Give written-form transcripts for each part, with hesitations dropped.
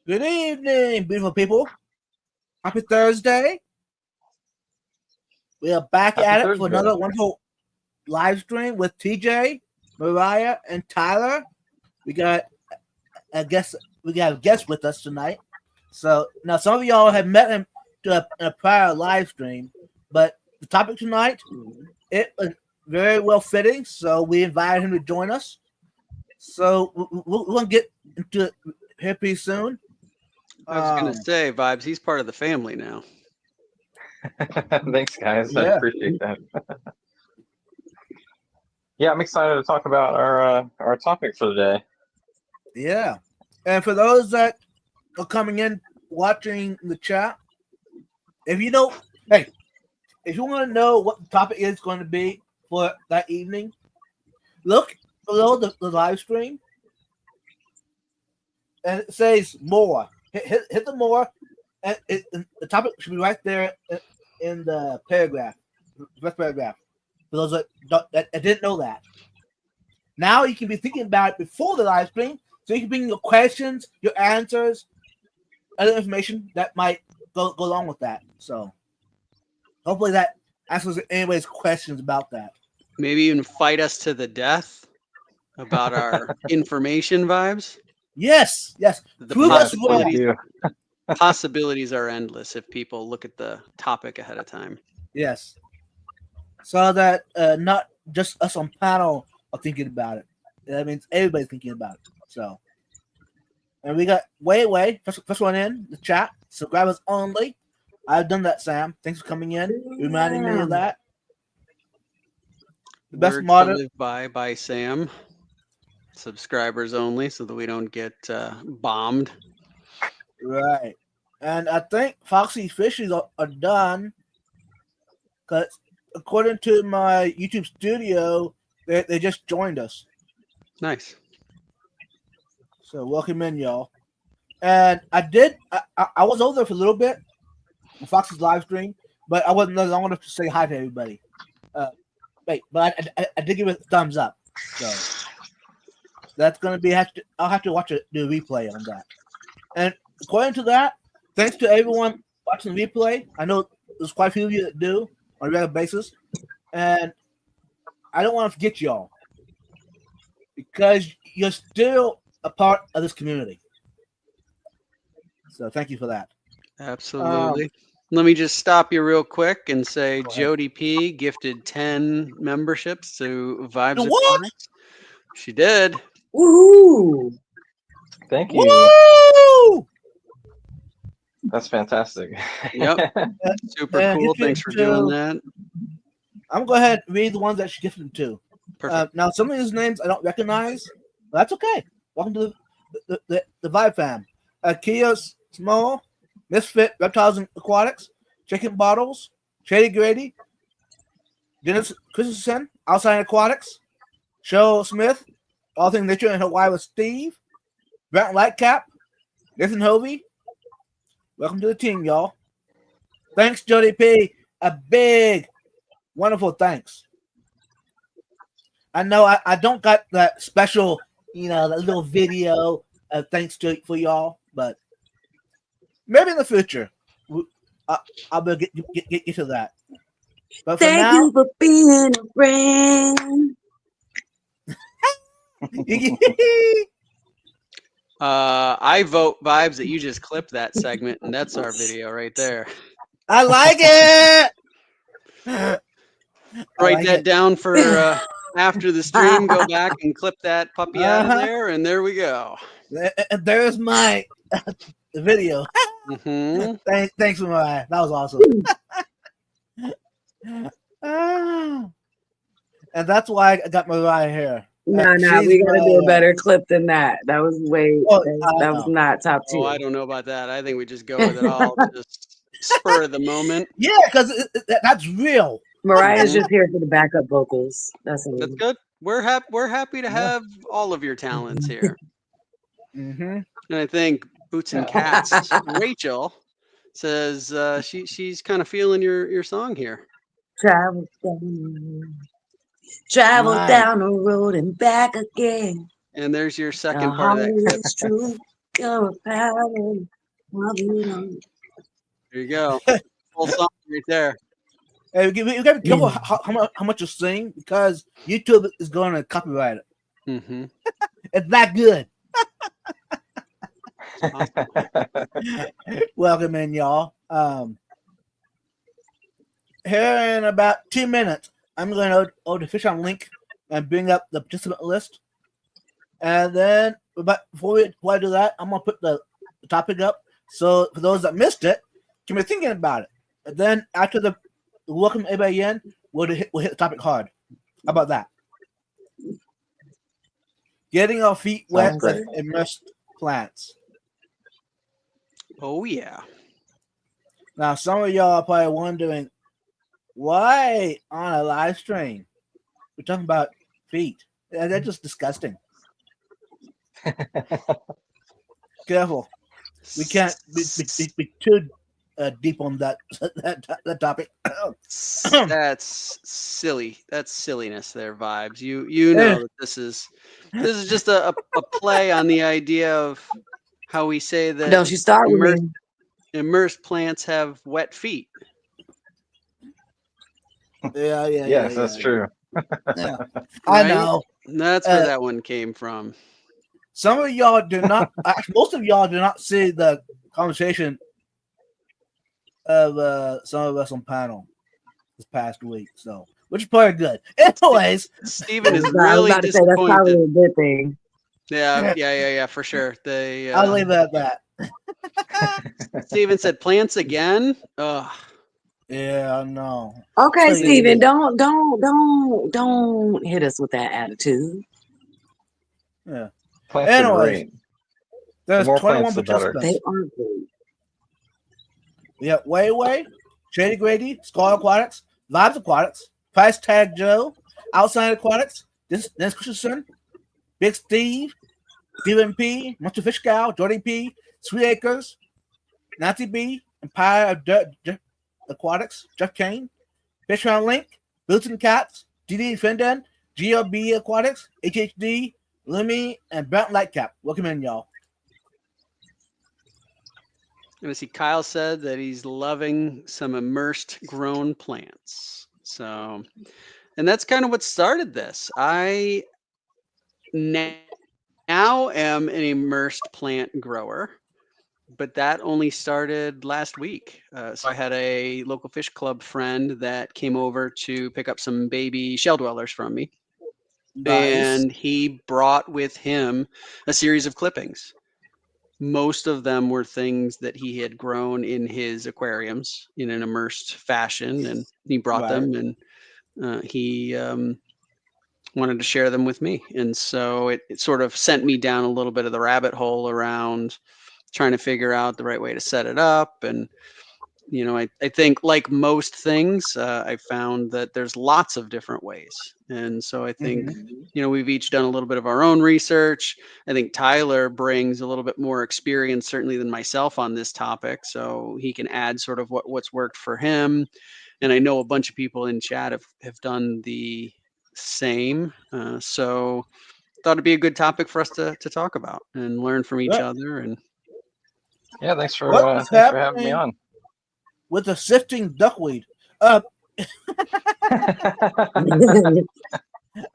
Good evening, beautiful people. Happy Thursday. We are back Happy at it for Thursday. another wonderful live stream with TJ, Mariah, and Tyler. We got a guest with us tonight. So now some of y'all have met him to a prior live stream, but the topic tonight it was very well fitting. So we invited him to join us. So we're gonna get into it here pretty soon. I was going Um, to say, Vibes, he's part of the family now. Thanks, guys. I yeah. appreciate that. Yeah, I'm excited to talk about our topic for the day. Yeah. And for those that are coming in watching the chat, if you know, hey, if you want to know what the topic is going to be for that evening, look below the live stream and it says more. Hit the more, and the topic should be right there in the paragraph, first paragraph. For those that didn't know that. Now you can be thinking about it before the live stream, so you can bring your questions, your answers, other information that might go along with that. So hopefully that answers anybody's questions about that. Maybe even fight us to the death about our information, Vibes. Yes. The Prove us Yes, please wrong. possibilities, do. possibilities are endless if people look at the topic ahead of time. Yes. So that not just us on panel are thinking about it. That means everybody's thinking about it. So, and we got way first one in the chat. Subscribers only. I've done that, Sam. Thanks for coming in, reminding me of that. The best Words to modern, live by Sam. Subscribers only, so that we don't get bombed. right? And I think Foxy Fishies are done. Cause according to my YouTube studio, they just joined us. Nice. So welcome in, y'all. And I was over there for a little bit on Fox's live stream, but I wasn't long enough to say hi to everybody. But I did give it a thumbs up. So that's gonna be I'll have to watch the replay on that. And according to that, thanks to everyone watching the replay. I know there's quite a few of you that do on a regular basis, and I don't want to forget y'all because you're still a part of this community. So thank you for that. Absolutely. Let me just stop you real quick and say Go ahead. Jody P gifted 10 memberships to Vibes The what? Aquatics. She did. Woohoo! Thank you. Woo! That's fantastic. Yep. Super And cool. you can Thanks for doing that. I'm gonna go ahead and read the ones that she gifted to. Perfect. Now, some of these names I don't recognize, but that's okay. Welcome to the Vibe fam. Kia Small, Misfit Reptiles and Aquatics, Chicken Bottles, Shady Grady, Dennis Christensen, Outside Aquatics, Cheryl Smith, All Things Nature in Hawaii with Steve, Brent Lightcap, Nathan Hovey. Welcome to the team, y'all. Thanks, Jody P. A big, wonderful thanks. I know I don't got that special, that little video of thanks for y'all, but maybe in the future I'll be get to that. But for Thank now, you for being a friend. I vote Vibes that you just clip that segment, and that's our video right there. I like it. Write like that it. down for after the stream. Go back and clip that puppy out of there, and there we go. And there's my video. Mm-hmm. Thanks, Mariah. That was awesome. And that's why I got Mariah here. No, She's we gotta do a my, better clip than that. That was that was not top Oh, tier. I don't know about that. I think we just go with it all, just spur of the moment. Yeah, because that's real. Mariah's just here for the backup vocals. That's all. That's good. We're happy to have all of your talents here. Mm-hmm. And I think Boots and Cats Rachel says she's kind of feeling your song here. Travel Nice. down the road and back again. And there's your The second part of that heart clip. is true. Go paddle, There you go. Whole song right there. Hey, you gotta be careful how much you sing because YouTube is going to copyright it. Mm-hmm. It's that good. Welcome in, y'all. Here in about 2 minutes, I'm going to the fish on link and bring up the participant list. And then, before I do that, I'm going to put the topic up. So for those that missed it, can be thinking about it. And then after the welcome everybody in, we'll hit the topic hard. How about that? Getting our feet wet with immersed plants. Oh yeah. Now, some of y'all are probably wondering, why on a live stream we're talking about feet? They're just disgusting. Careful, we can't be too deep on that topic. That's silly. That's silliness. There, Vibes. You know that this is just a play on the idea of how we say that. Don't you start with me. Immersed plants have wet feet. Yeah. Yes, that's true. Yeah. Right? I know. That's where that one came from. Some of y'all do not. Most of y'all do not see the conversation of some of us on panel this past week. So, which is probably good. Anyways, Stephen is I was really about to say that's probably disappointed. a good thing. Yeah, for sure. I'll leave it at that. Stephen said plants again. Ugh. Yeah, no. Okay, So, Stephen, don't hit us with that attitude. Yeah. Plants are great. There's the more 21 plants, the better. participants. They are great. Yeah, Way, Shady Grady, Skull Aquatics, Vibes Aquatics, Price Tag Joe, Outside Aquatics, Dennis Christensen, Big Steve, Steven P, Monster Fish Gal, Jordy P, Sweet Acres, Nancy B, Empire of Dirt Aquatics, Jeff Kane, Fish Round Link, Boots and Cats, DD Fendon, GLB Aquatics, HHD, Lumi, and Brent Lightcap. Welcome in, y'all. And I see Kyle said that he's loving some immersed grown plants. So, and that's kind of what started this. I now am an immersed plant grower, but that only started last week. So I had a local fish club friend that came over to pick up some baby shell dwellers from me. Nice. And he brought with him a series of clippings. Most of them were things that he had grown in his aquariums in an immersed fashion, and he brought them, and he wanted to share them with me. And so it sort of sent me down a little bit of the rabbit hole around trying to figure out the right way to set it up. And you know, I think like most things, I found that there's lots of different ways. And so I think, you know, we've each done a little bit of our own research. I think Tyler brings a little bit more experience, certainly, than myself on this topic. So he can add sort of what's worked for him. And I know a bunch of people in chat have done the same. So thought it'd be a good topic for us to talk about and learn from each other. And yeah, thanks for having me on. With the sifting duckweed. I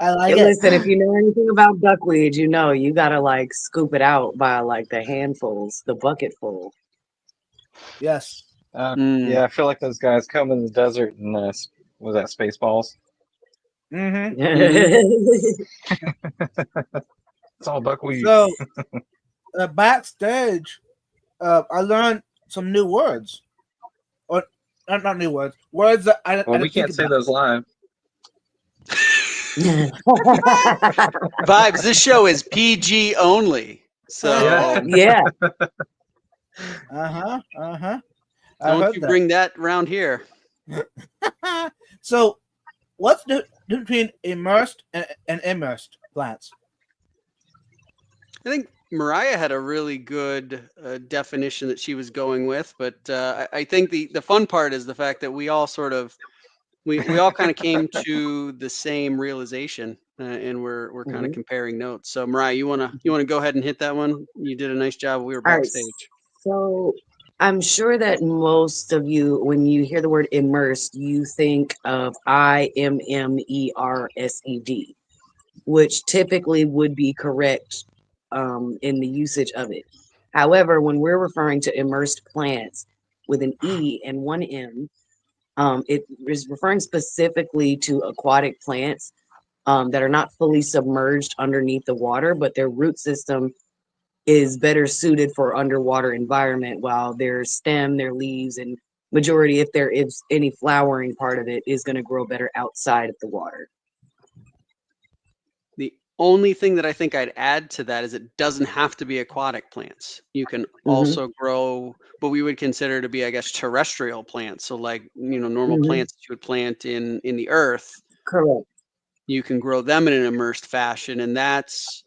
like it. Listen, if you know anything about duckweed, you know you gotta like scoop it out by like the handfuls, the bucketful. Yes. Yeah, I feel like those guys come in the desert and was that Spaceballs? It's all duckweed. So backstage, I learned some new words. Or not new words. Words that I we can't say those live. Vibes, this show is PG only. So yeah. Don't you bring that around here. So what's the difference between immersed and immersed plants? I think Mariah had a really good definition that she was going with, but I think the fun part is the fact that we all sort of we all kind of came to the same realization and we're kind of Mhm. comparing notes. So Mariah, you wanna go ahead and hit that one? You did a nice job. We were All right. backstage. So I'm sure that most of you, when you hear the word immersed, you think of IMMERSED, which typically would be correct in the usage of it. However, when we're referring to immersed plants with an E and one M, it is referring specifically to aquatic plants that are not fully submerged underneath the water, but their root system is better suited for underwater environment, while their stem, their leaves, and majority, if there is any flowering part of it, is going to grow better outside of the water. The only thing that I think I'd add to that is it doesn't have to be aquatic plants. You can also grow what we would consider to be, I guess, terrestrial plants. So like, normal plants that you would plant in the earth, Correct. you can grow them in an immersed fashion. And that's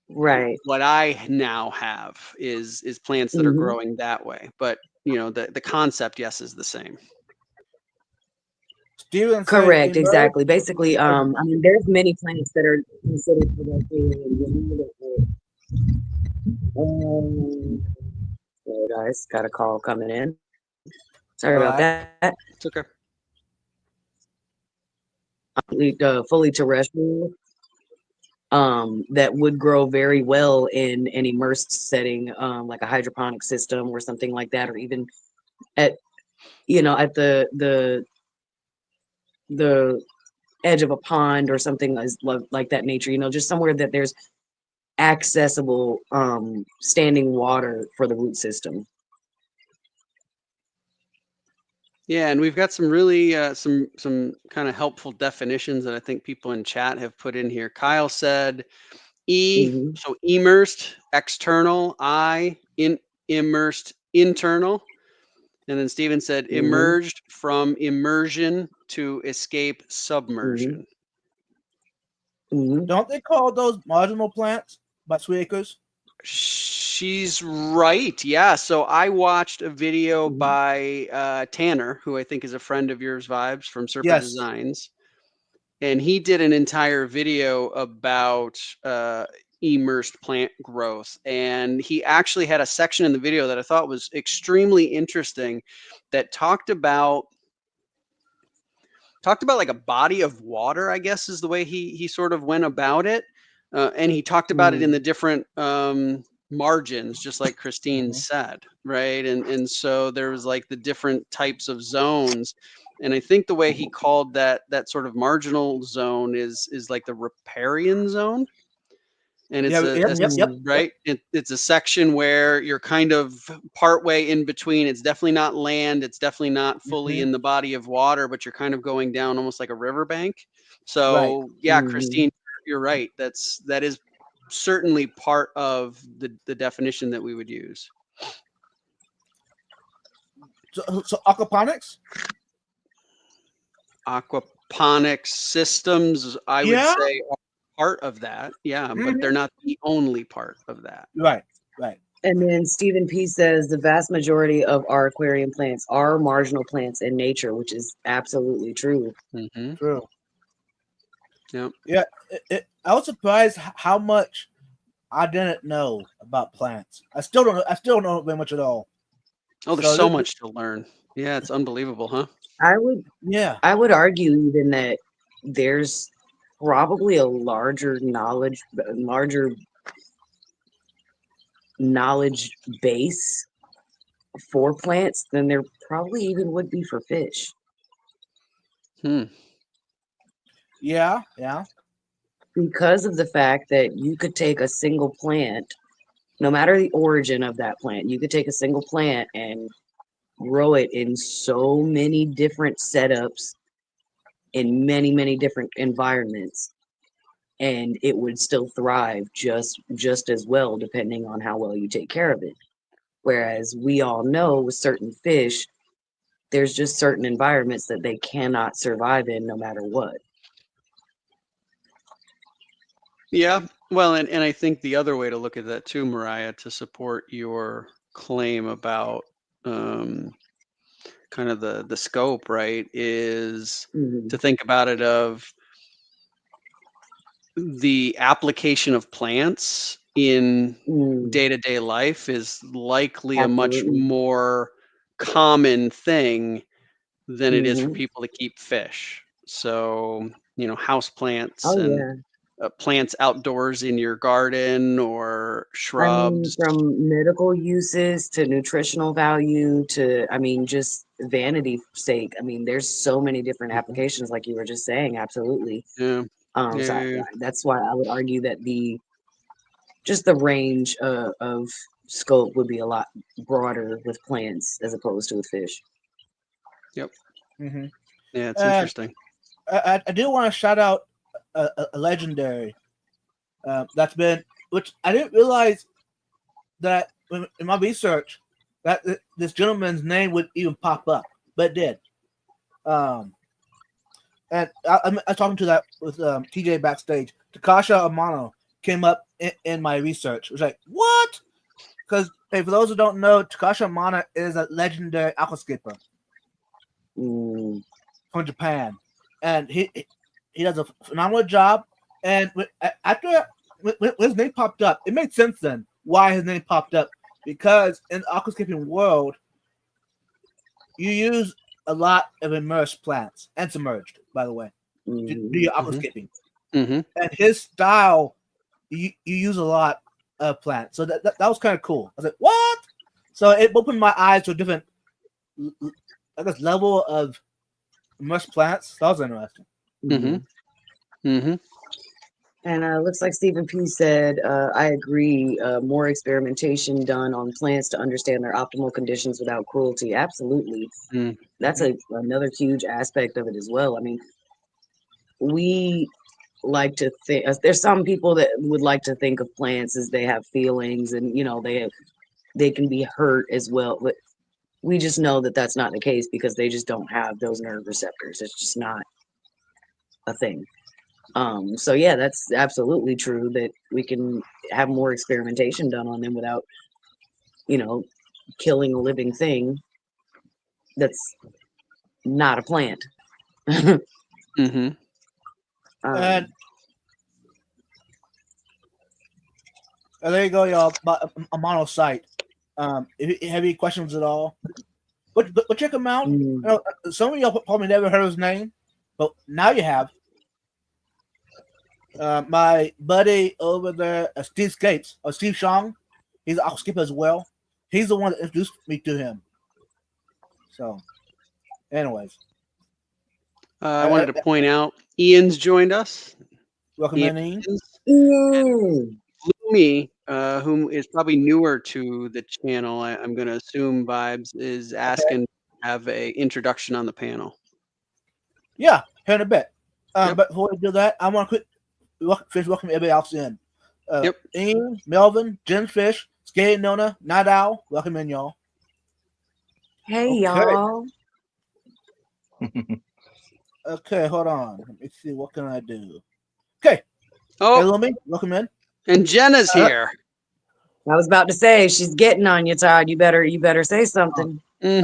Right. what I now have is plants that are growing that way. But, the concept, yes, is the same. Steven said Correct, emerge. exactly. Basically, I mean, there's many plants that are considered sorry guys, got a call coming in. Sorry about Alright. that. It's okay. Fully terrestrial, that would grow very well in an immersed setting, like a hydroponic system or something like that, or even at at the edge of a pond or something like that nature. Just somewhere that there's accessible standing water for the root system. Yeah, and we've got some really some kind of helpful definitions that I think people in chat have put in here. Kyle said so immersed, external, immersed, internal. And then Steven said emerged from immersion to escape submersion. Don't they call those marginal plants by Sweakers? She's right. Yeah. So I watched a video by Tanner, who I think is a friend of yours, Vibes, from Serpent Yes. Designs. And he did an entire video about immersed plant growth. And he actually had a section in the video that I thought was extremely interesting that talked about like a body of water, I guess is the way he sort of went about it. And he talked about it in the different margins, just like Christine said, right? And so there was like the different types of zones. And I think the way he called that sort of marginal zone is like the riparian zone. And it's right. It's a section where you're kind of partway in between. It's definitely not land. It's definitely not fully in the body of water, but you're kind of going down almost like a riverbank. So yeah, Christine, you're right. That is certainly part of the definition that we would use. So aquaponics? Aquaponics systems, I would say, are part of that. Yeah, but they're not the only part of that. Right. And then Stephen P says the vast majority of our aquarium plants are marginal plants in nature, which is absolutely true. True. Yep. Yeah. I was surprised how much I didn't know about plants. I still don't know very much at all. Oh, there's so much to learn. Yeah, it's unbelievable, huh? I would argue even that there's probably a larger knowledge base for plants than there probably even would be for fish. Yeah. Because of the fact that you could take a single plant, no matter the origin of that plant, you could take a single plant and grow it in so many different setups in many, many different environments, and it would still thrive just as well, depending on how well you take care of it. Whereas we all know with certain fish, there's just certain environments that they cannot survive in no matter what. Yeah, well, and I think the other way to look at that too, Mariah, to support your claim about kind of the scope, right, is to think about it of the application of plants in Mm, day-to-day life is likely a much absolutely. more common thing than it is for Hmm. people to keep fish. So, house plants Oh and yeah. plants outdoors in your garden or I mean, shrubs. from medical uses to nutritional value to, I mean, just vanity sake. I mean, there's so many different Mhm. applications, like you were just saying. Absolutely. Yeah. So Yeah. Yeah. that's why I would argue that just the range of scope would be a lot broader with plants as opposed to with fish. Yep. Mm-hmm. Yeah. It's And interesting. I do want to shout out a legendary that's been, which I didn't realize that in my research that this gentleman's name would even pop up, but it did. Um, and I'm talking to that with TJ backstage. Takasha Amano came up in my research. It was like, what? Because hey, for those who don't know, Takasha Amano is a legendary aquascaper Mm, from Japan, and he does a phenomenal job. And after when his name popped up, it made sense then why his name popped up, because in the aquascaping world, you use a lot of immersed plants and submerged, by the way, to do mhm. your Hmm. aquascaping. Hmm. And his style, you use a lot of plants, so that was kind of cool. I was like, what? So it opened my eyes to a different, I guess, level of immersed plants. That was interesting. Hmm. Mhm. Hmm. And looks like Stephen P said, I agree, more experimentation done on plants to understand their optimal conditions without cruelty. Absolutely. Mm. That's another huge aspect of it as well. I mean, we like to think, there's some people that would like to think of plants as they have feelings and, they can be hurt as well. But we just know that that's not the case because they just don't have those nerve receptors. It's just not a thing. So yeah, that's absolutely true that we can have more experimentation done on them without, you know, killing a living thing that's not a plant. Hmm. And um, there you go, y'all. A mono site. If you have any questions at all, but check him out. mm, Some of y'all probably never heard his name, but now you have. My buddy over there, Steve Scapes, or Steve Shong, he's an skipper as well. He's the one that introduced me to him. So, anyways, I uh, wanted to point out Ian's joined us. welcome Ian in. Higgins. mm. Lumi, whom is probably newer to the channel, I'm going to assume Vibes is asking to have a introduction on the panel. Yeah, here in a bit. Yep. But before we do that, I want to finish welcoming everybody else in. Yep. Ian, Melvin, Jen Fish, Skating Nona, Night Owl, welcome in, y'all. Hey Okay. y'all. Okay, hold on. Let me see. What can I do? Okay. Hey, Oh, Lumi, welcome in. and Jenna's Uh, here. I was about to say she's getting on you, Todd. You better say something. Hmm.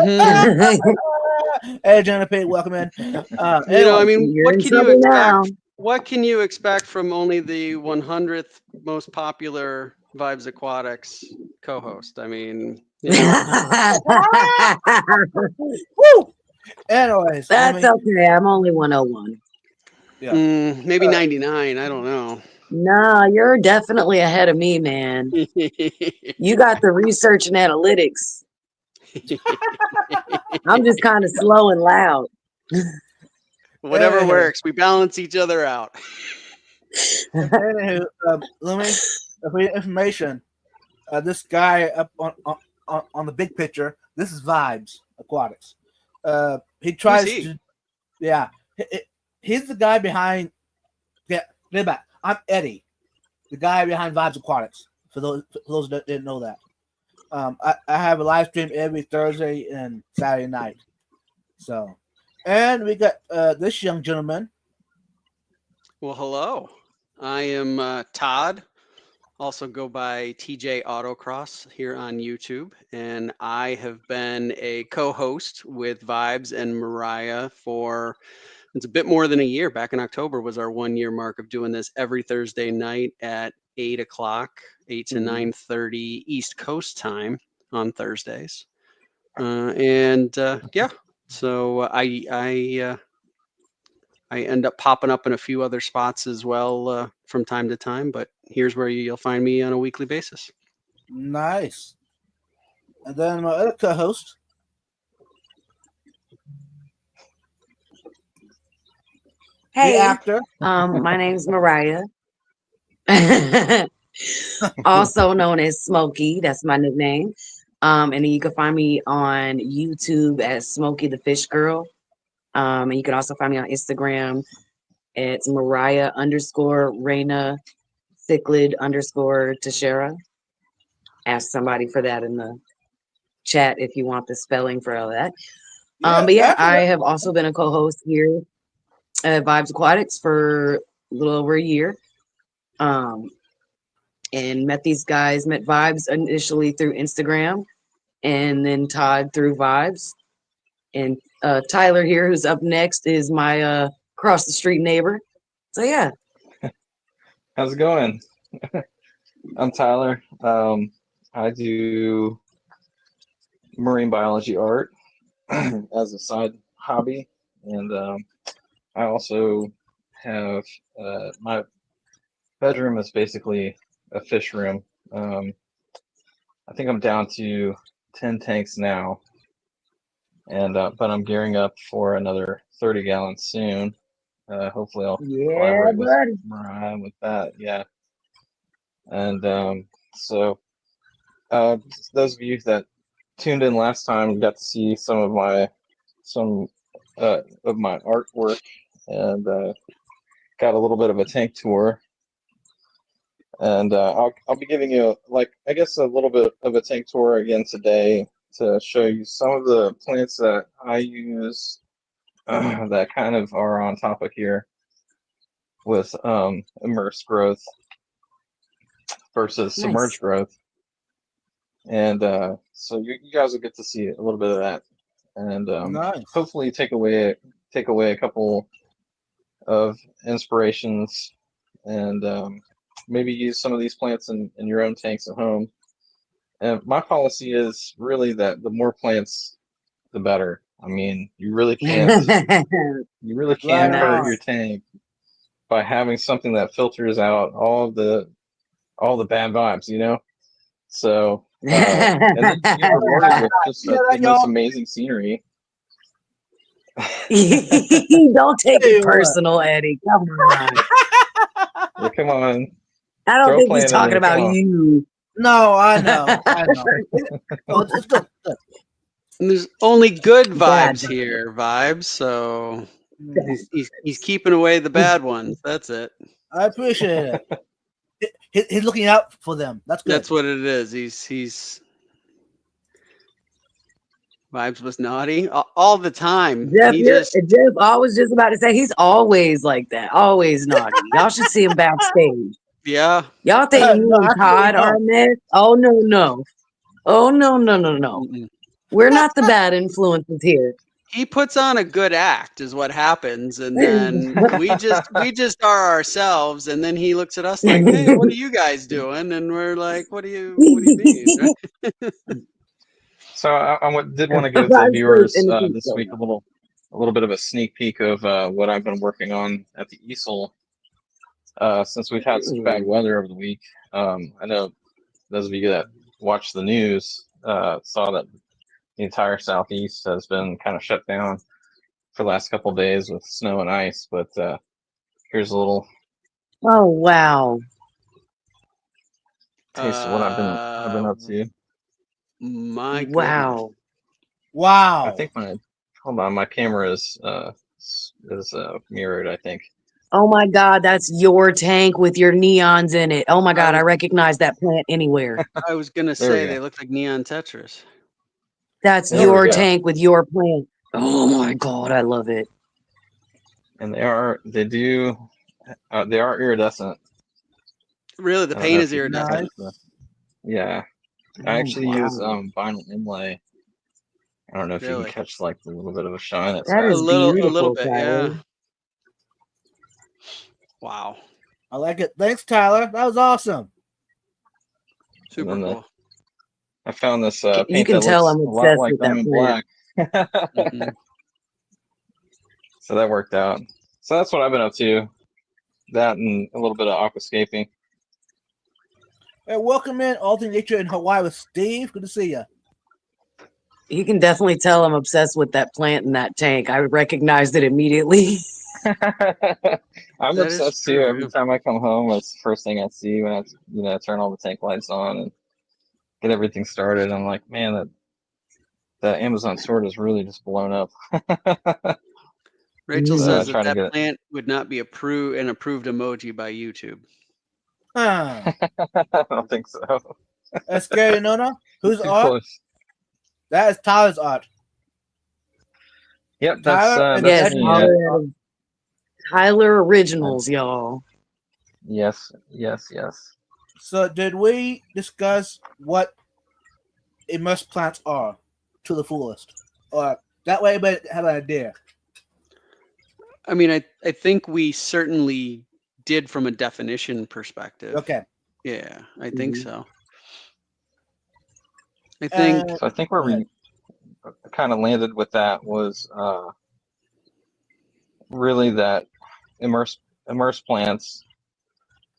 Hey, Jennifer, welcome in. I Anyway, mean, You're what in can you trouble now. expect? What can you expect from only the 100th most popular Vibes Aquatics co-host? I mean, woo! Anyways, That's Lumi, okay. I'm only 101. yeah. maybe 99. I don't know. No, you're definitely ahead of me, man. You got the research and analytics. I'm just kind of slow and loud. Whatever works. We balance each other out. Anywho, Lumi, for your information, this guy up on the big picture, this is Vibes Aquatics. He Who's tries he? to, yeah, he's the guy behind. Yeah, get back. I'm Eddie, the guy behind Vibes Aquatics. For those that didn't know that, I have a live stream every Thursday and Saturday night. So, and we got this young gentleman. Well, hello. I am Todd. Also go by TJ Autocross here on YouTube, and I have been a co-host with Vibes and Mariah for It's a bit more than a year. Back in October was our 1 year mark of doing this every Thursday night at 8 o'clock, 8 to Mhm. 9:30 East Coast time on Thursdays. Yeah, so I end up popping up in a few other spots as well from time to time, but here's where you'll find me on a weekly basis. Nice. And then my other co-host, the Hey, actor. my name's Mariah, also known as Smokey. That's my nickname. And then you can find me on YouTube as Smokey the Fish Girl. And you can also find me on Instagram. It's Mariah _ Reina Cichlid _ Teixeira. Ask somebody for that in the chat if you want the spelling for all that. But yeah, actually, I have also been a co-host here at Vibes Aquatics for a little over a year. And met Vibes initially through Instagram, and then Todd through Vibes. And Tyler here, who's up next, is my across the street neighbor. So yeah. How's it going? I'm Tyler. I do marine biology art as a side hobby, and I also have my bedroom is basically a fish room. I think I'm down to 10 tanks now, and but I'm gearing up for another 30 gallons soon. Hopefully, I'll Yeah, collaborate with buddy. Mariah with that. Yeah, and so those of you that tuned in last time got to see some of my artwork, and got a little bit of a tank tour. And I'll be giving you I guess a little bit of a tank tour again today to show you some of the plants that I use that kind of are on topic here with immersed growth versus Nice. submerged growth. And so you guys will get to see a little bit of that, and nice. hopefully take away a couple of inspirations, and maybe use some of these plants in your own tanks at home. And my policy is really that the more plants, the better. I mean, you really can't Right hurt on. your tank by having something that filters out all the bad vibes, you know. So and then you get rewarded with just Yeah, the most y'all. amazing scenery. Don't take Tell it you what. personal, Eddie. Come on. Yeah, come on, I don't throw a think he's plant in talking there. Come about on. you. No, I know. Oh, it's good. And there's only good God vibes here, Vibes. So damn. he's keeping away the bad ones. That's it. I appreciate it. He's looking out for them. That's good. That's what it is. He's Vibes was naughty all the time. Jeff, He just I was just about to say he's always like that, always naughty. Y'all should see him backstage. yeah. Y'all think me No, and absolutely Todd are not. a mess? Oh no. Oh no. Mm-mm. We're not the bad influences here. He puts on a good act is what happens, and then we just are ourselves, and then he looks at us like, hey, what are you guys doing? And we're like, what do you mean? So I did want to give the Vibes first viewers and the people. this week a little bit of a sneak peek of what I've been working on at the easel since we've had such bad weather over the week. I know those of you that watch the news saw that the entire southeast has been kind of shut down for the last couple of days with snow and ice. But here's a little Oh wow. taste of what I've been up to. My goodness. Wow. Wow. I think my camera is mirrored, I think. Oh my God, that's your tank with your neons in it. Oh my God, I recognize that plant anywhere. I was gonna There we say go. they look like neon Tetris. That's There we your go. tank with your plant. Oh my God, I love it. And they are iridescent. Really, the I don't paint know is if you can iridescent. catch yeah. I Oh, actually wow. use vinyl inlay. I don't know if you Really, can catch like the little bit of a shine. It's That got. is a little beautiful, bit, Tyler. yeah. Wow. I like it. Thanks, Tyler. That was awesome. Super then cool. I found this You paint can that tell looks I'm a lot obsessed like with them that in plant. black. Mhm. So that worked out. So that's what I've been up to. That and a little bit of aquascaping. Hey, welcome in All Things Nature in Hawaii with Steve. Good to see you. You can definitely tell I'm obsessed with that plant in that tank. I recognized it immediately. I'm That is obsessed too. true, Every yeah. time I come home, it's the first thing I see when I turn all the tank lights on and get everything started. I'm like, man, that Amazon sword is really just blown up. Rachel So I says try that to get it. plant would not be an approved emoji by YouTube. Huh. I don't think so. That's scary, Nona. Whose Too art? close. That is Tyler's art. Yep, Tyler and that's Yes, Ed me. all Tyler's out art. of Tyler I- Originals, y'all. yes. So, did we discuss what immersed plants are to the fullest? Or that way, everybody have an idea. I mean, I think we certainly did from a definition perspective. Okay. Yeah, I think Mhm. so. I think So I think Go where ahead. we kind of landed with that was really that immersed plants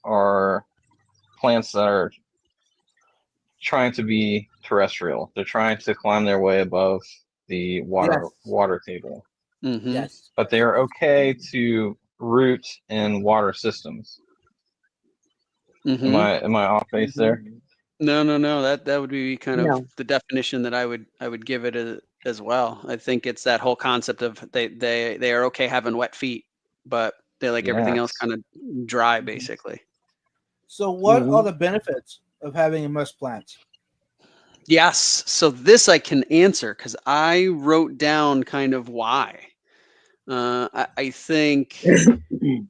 are plants that are trying to be terrestrial. They're trying to climb their way above the Yes. water table, mhm. Yes. but they are okay to root in water systems. Mhm. Am I off base there? No. That would be kind of No. the definition that I would give it as well. I think it's that whole concept of they are okay having wet feet, but they like everything else Yes. kind of dry, basically. So, what are Mhm. the benefits of having immersed plants? Yes. So this I can answer because I wrote down kind of why. I think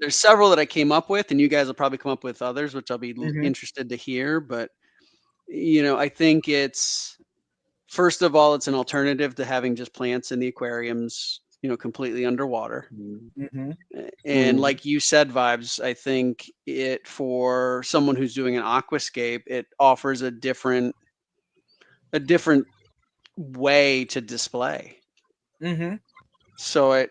there's several that I came up with, and you guys will probably come up with others, which I'll be Mm-hmm. interested to hear. But I think it's first of all, it's an alternative to having just plants in the aquariums, completely underwater. Mm-hmm. And Mhm. like you said, Vibes, I think it for someone who's doing an aquascape, it offers a different way to display. Mm-hmm. So I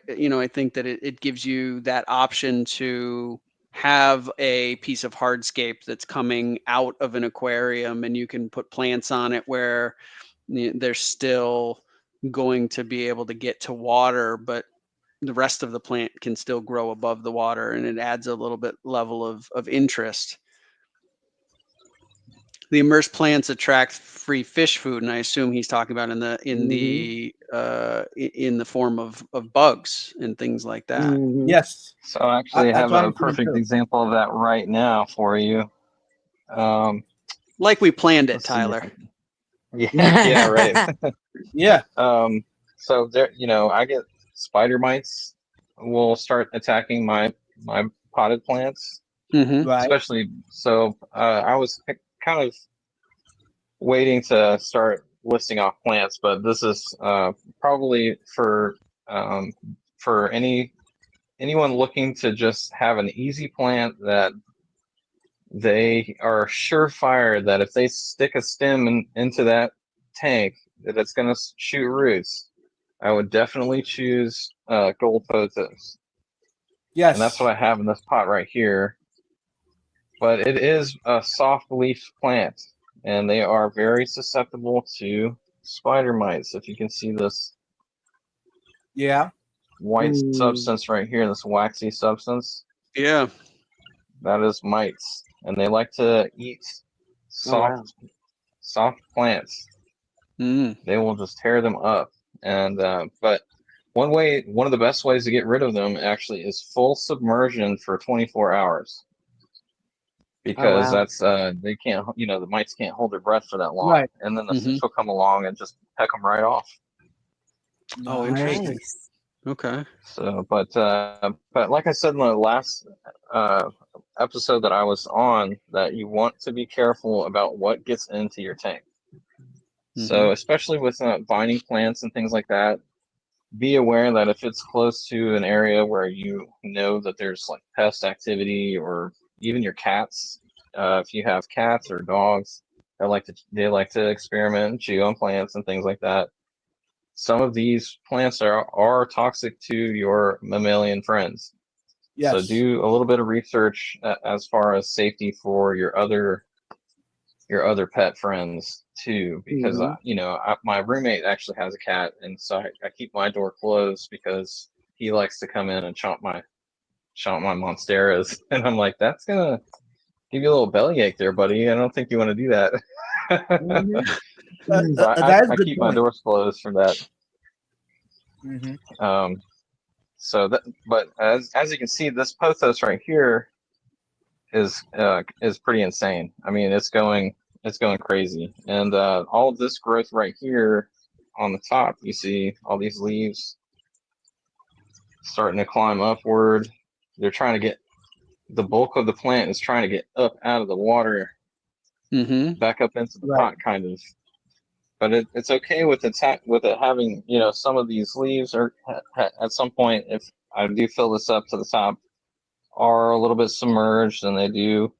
think that it gives you that option to have a piece of hardscape that's coming out of an aquarium, and you can put plants on it where they're still going to be able to get to water, but the rest of the plant can still grow above the water, and it adds a little bit level of interest. The immersed plants attract free fish food, and I assume he's talking about Mhm. in the form of bugs and things like that. Mhm. Yes. So I actually That's have what a I'm thinking perfect too. example of that right now for you. Like we planned it, Let's see if Tyler. I can. Yeah, right. Yeah. So there, I get spider mites will start attacking my potted plants, Hmm. Right. especially. So I was kind of waiting to start listing off plants, but this is probably um, for anyone looking to just have an easy plant that they are surefire that if they stick a stem into that tank, that it's going to shoot roots. I would definitely choose gold pothos, and that's Yes. what I have in this pot right here. But it is a soft leaf plant, and they are very susceptible to spider mites. If you can see this Yeah. white Mm. substance right here, this waxy substance, Yeah. that is mites, and they like to eat Oh wow. soft plants. Mm. They will just tear them up. And but one of the best ways to get rid of them actually is full submersion for 24 hours, Oh because wow. that's they can't, the mites can't hold their breath for that long, Right. and then the Hmm. fish will come along and just peck them right off. Oh, Nice. interesting. Nice. Okay. So, but like I said in the last uh, episode that I was on, that you want to be careful about what gets into your tank. Hmm. So, especially with vining plants and things like that, be aware that if it's close to an area where you know that there's like pest activity, or even your cats, if you have cats or dogs that like to experiment and chew on plants and things like that. Some of these plants are toxic to your mammalian friends. So Yes. do a little bit of research as far as safety for your other pet friends too, because my roommate actually has a cat, and so I keep my door closed because he likes to come in and chomp my monsteras, and I'm like, that's gonna give you a little bellyache there, buddy. I don't think you want to do that. So That is a I good keep my point. doors closed for that. Mm-hmm. So that, but as you can see, this pothos right here is pretty insane. I mean, it's going crazy, and all of this growth right here on the top, you see all these leaves starting to climb upward. They're trying to get, the bulk of the plant is trying to get up out of the water, back up into the pot, kind of. But it's okay with it having, some of these leaves are at some point, if I do fill this up to the top, are a little bit submerged, and they do.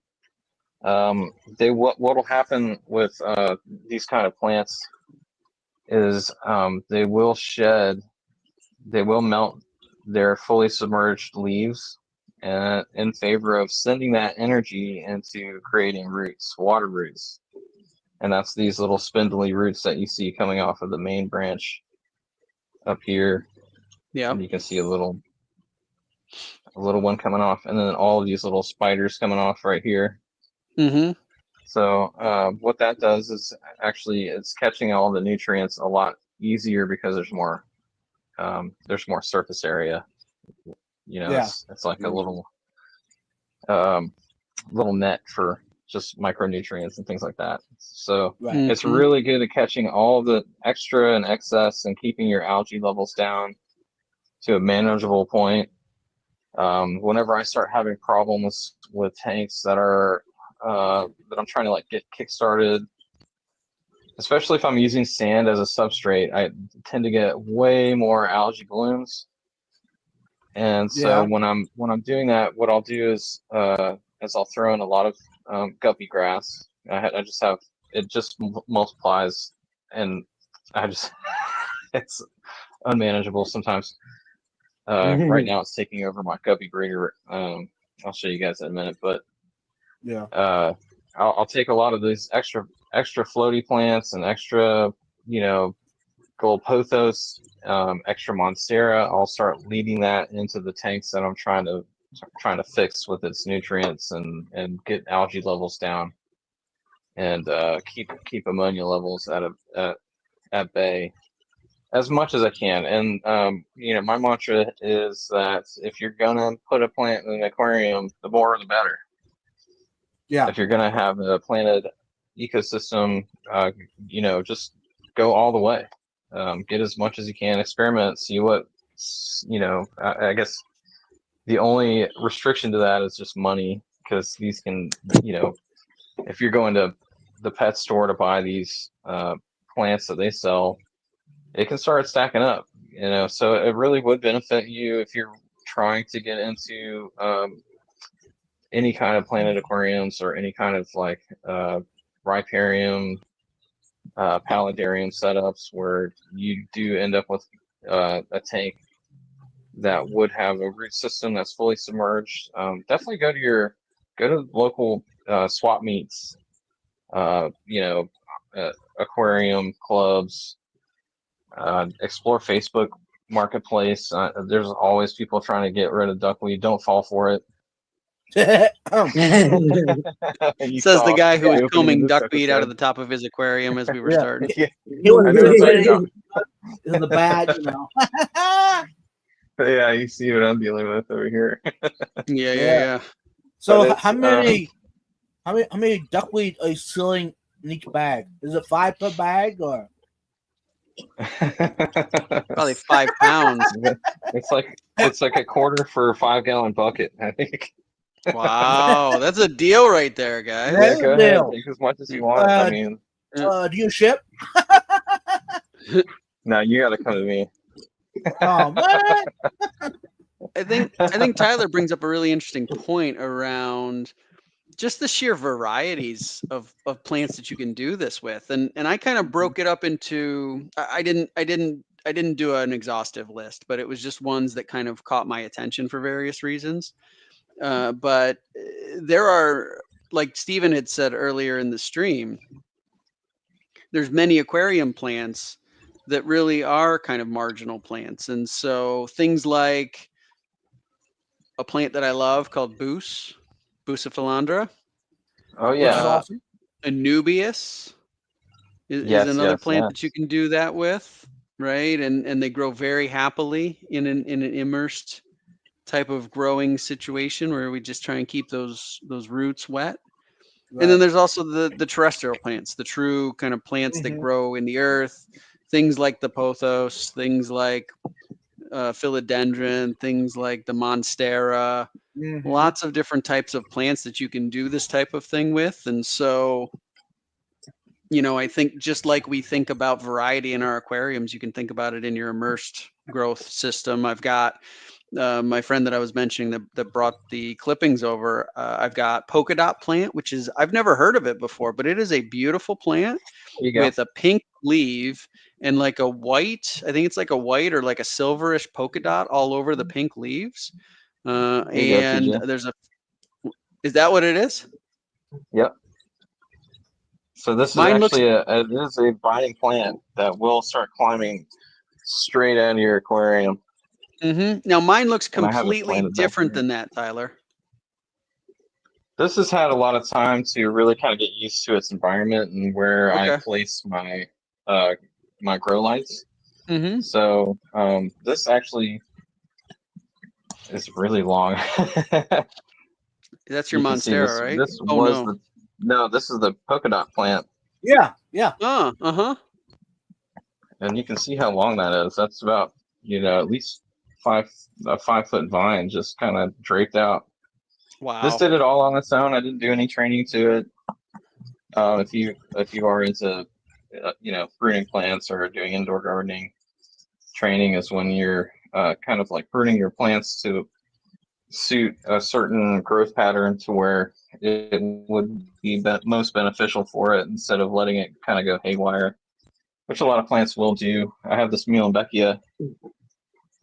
What'll happen with these kind of plants is they will melt their fully submerged leaves, in favor of sending that energy into creating roots, water roots. And that's these little spindly roots that you see coming off of the main branch up here. Yeah. And you can see a little one coming off, and then all of these little spiders coming off right here. So what that does is actually it's catching all the nutrients a lot easier because there's more surface area. It's like a little net for just micronutrients and things like that. So it's really good at catching all the extra and excess and keeping your algae levels down to a manageable point. Whenever I start having problems with tanks that I'm trying to get kickstarted, especially if I'm using sand as a substrate, I tend to get way more algae blooms. And so when I'm doing that, what I'll do is I'll throw in a lot of guppy grass. I just have it just multiplies, and it's unmanageable sometimes. Right now it's taking over my guppy breeder. I'll show you guys in a minute, but I'll take a lot of these extra floaty plants and extra gold pothos, extra monstera. I'll start leading that into the tanks that I'm trying to fix with its nutrients and get algae levels down, and keep ammonia levels at bay as much as I can. And my mantra is that if you're gonna put a plant in an aquarium, the more the better. Yeah. If you're gonna have a planted ecosystem, just go all the way. Get as much as you can, experiment, see what, I guess the only restriction to that is just money, because these can, if you're going to the pet store to buy these plants that they sell, it can start stacking up, so it really would benefit you if you're trying to get into any kind of planted aquariums or any kind of riparium, paludarium setups where you do end up with a tank that would have a root system that's fully submerged. Definitely go to local swap meets, aquarium clubs, explore Facebook Marketplace. There's always people trying to get rid of duckweed. Don't fall for it. Says the guy who was combing duckweed out of the top of his aquarium as we were starting. He was in the bag, Yeah, you see what I'm dealing with over here. Yeah. So how many duckweed are you selling in each bag? Is it 5 per bag or? Probably 5 pounds. It's like a quarter for a 5-gallon bucket, I think. Wow, that's a deal right there, guys. Yeah, go ahead, take as much as you want. I mean, do you ship? No, you got to come to me. Oh man. I think Tyler brings up a really interesting point around just the sheer varieties of plants that you can do this with, and I kind of broke it up into I didn't do an exhaustive list, but it was just ones that kind of caught my attention for various reasons. But there are, like Stephen had said earlier in the stream, there's many aquarium plants that really are kind of marginal plants, and so things like a plant that I love called Bucephalandra. Oh Which is yeah. awesome. Anubias is Yes, another yes, plant that you yes. can do that with, right? And they grow very happily in an immersed type of growing situation where we just try and keep those roots wet. And then Right. there's also the terrestrial plants, the true kind of plants that Mhm. grow in the earth, things like the pothos, things like philodendron, things like the monstera, Mhm. lots of different types of plants that you can do this type of thing with. And so, I think just like we think about variety in our aquariums, you can think about it in your immersed growth system. I've got my friend that I was mentioning that brought the clippings over. I've got polka dot plant, which is, I've never heard of it before, but it is a beautiful plant There you go. with a pink leaf and like a white, I think it's like a white or like a silverish polka dot all over the pink leaves. There you go, And TJ. is that what it is? Yep. So this is Mine looks, actually it is a binding plant that will start climbing straight out of your aquarium. Now mine looks And I have it completely planted back different here. than that, Tyler. This has had a lot of time to really kind of get used to its environment and where I Okay. place uh my grow lights. Mm-hmm. So this actually is really long. That's your You can see Monstera, this. right? This Oh was no. the no. This is the polka dot plant, Yeah. Yeah. Uh-huh. and you can see how long that is. That's about at least five a 5 foot vine just kind of draped out. This Wow. did it all on its own. I didn't do any training to it. If you are into pruning plants or doing indoor gardening, training is when you're kind of like pruning your plants to suit a certain growth pattern to where it would be most beneficial for it instead of letting it kind of go haywire, which a lot of plants will do. I have this Muehlenbeckia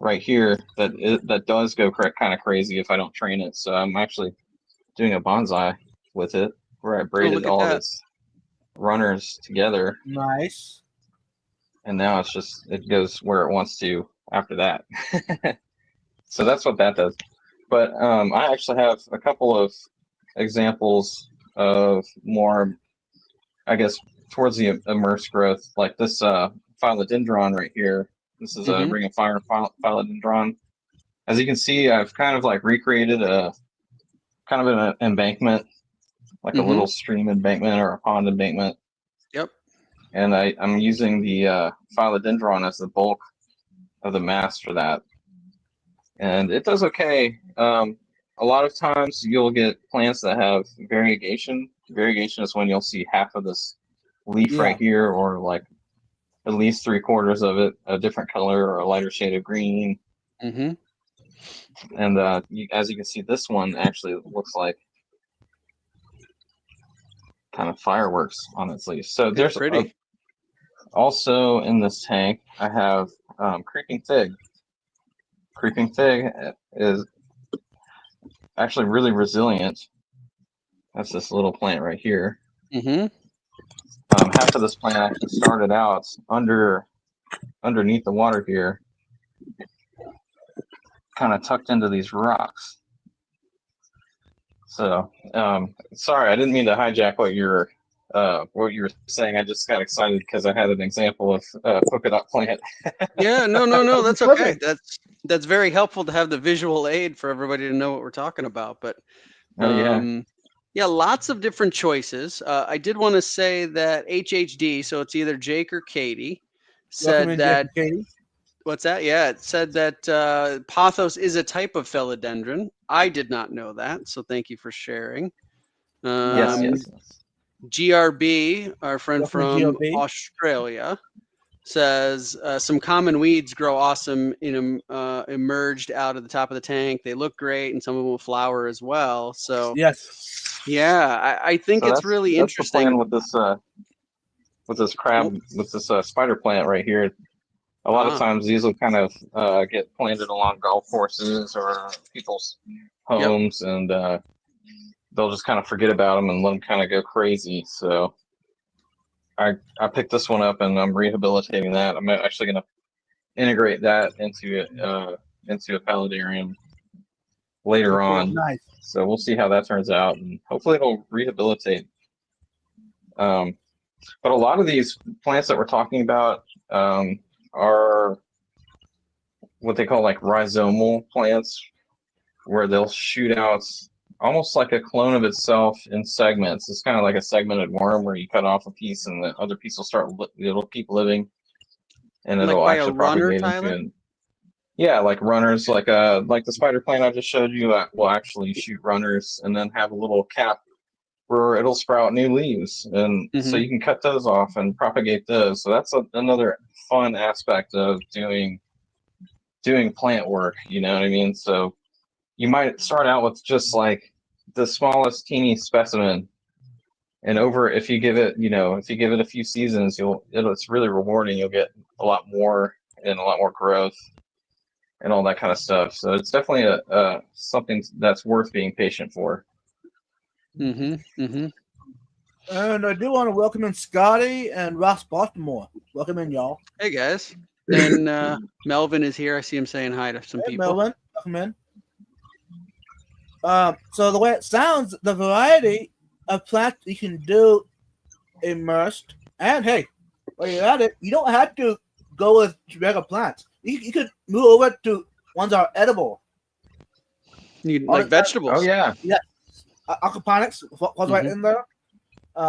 right here that does go kind of crazy if I don't train it. So I'm actually doing a bonsai with it where I Oh, braided look at all of that. its runners together, Nice. and now it goes where it wants to after that. So that's what that does. But I actually have a couple of examples of more, I guess, towards the immersed growth, like this philodendron right here. This is a Mm-hmm. ring of fire philodendron. As you can see, I've kind of like recreated a kind of an embankment, like a Mm-hmm. little stream embankment or a pond embankment. Yep. And I'm using the philodendron as the bulk of the mass for that. And it does okay. A lot of times you'll get plants that have variegation. Variegation is when you'll see half of this leaf Yeah. right here, or like at least 3/4 of it a different color or a lighter shade of green. Mm-hmm. And as you can see, this one actually looks like kind of fireworks on its leaf. So It's there's pretty. also in this tank, I have creeping fig. Creeping fig is actually really resilient. That's this little plant right here. Mm-hmm. Half of this plant actually started out underneath the water here, kind of tucked into these rocks. So, sorry, I didn't mean to hijack what you were saying. I just got excited because I had an example of polka dot plant. Yeah, no, It's that's okay. perfect. That's very helpful to have the visual aid for everybody to know what we're talking about. But Oh yeah, yeah, lots of different choices. I did want to say that HHD, so it's either Jake or Katie, Welcome said in, Jake that and Katie. what's that? Yeah, it said that pothos is a type of philodendron. I did not know that, so thank you for sharing. yes, Nice. Um, yes, yes. GRB, our friend Welcome to from GOB. Australia, says some common weeds grow awesome in emerged out of the top of the tank. They look great, and some of them will flower as well. So Yes. yeah, I think So it's really that's the interesting. plan with this crab with this spider plant right here. A lot of times these will kind of get planted along golf courses or people's homes, and they'll just kind of forget about them and let them kind of go crazy. So I picked this one up and I'm rehabilitating that. I'm actually going to integrate that into a paludarium later on. Nice. So we'll see how that turns out, and hopefully it'll rehabilitate. But a lot of these plants that we're talking about are what they call like rhizomal plants, where they'll shoot out almost like a clone of itself in segments. It's kind of like a segmented worm where you cut off a piece and the other piece it'll keep living, and Like it'll by a actually runner, propagate Tyler? into it. Yeah, like runners, like the spider plant I just showed you will actually shoot runners and then have a little cap where it'll sprout new leaves, and so you can cut those off and propagate those. So that's another fun aspect of doing plant work. You know what I mean? So you might start out with just like the smallest teeny specimen, and if you give it a few seasons, it's really rewarding. You'll get a lot more and a lot more growth and all that kind of stuff. So it's definitely a something that's worth being patient for. And I do want to welcome in Scotty and Ross Baltimore. Welcome in, y'all. Hey guys. And Melvin is here. I see him saying hi to some people. Melvin, welcome in. So the way it sounds, the variety of plants you can do immersed, and hey, while you're at it, you don't have to go with regular plants. You could move over to ones that are edible. Like vegetables. Oh yeah. Yeah. Aquaponics was right in there.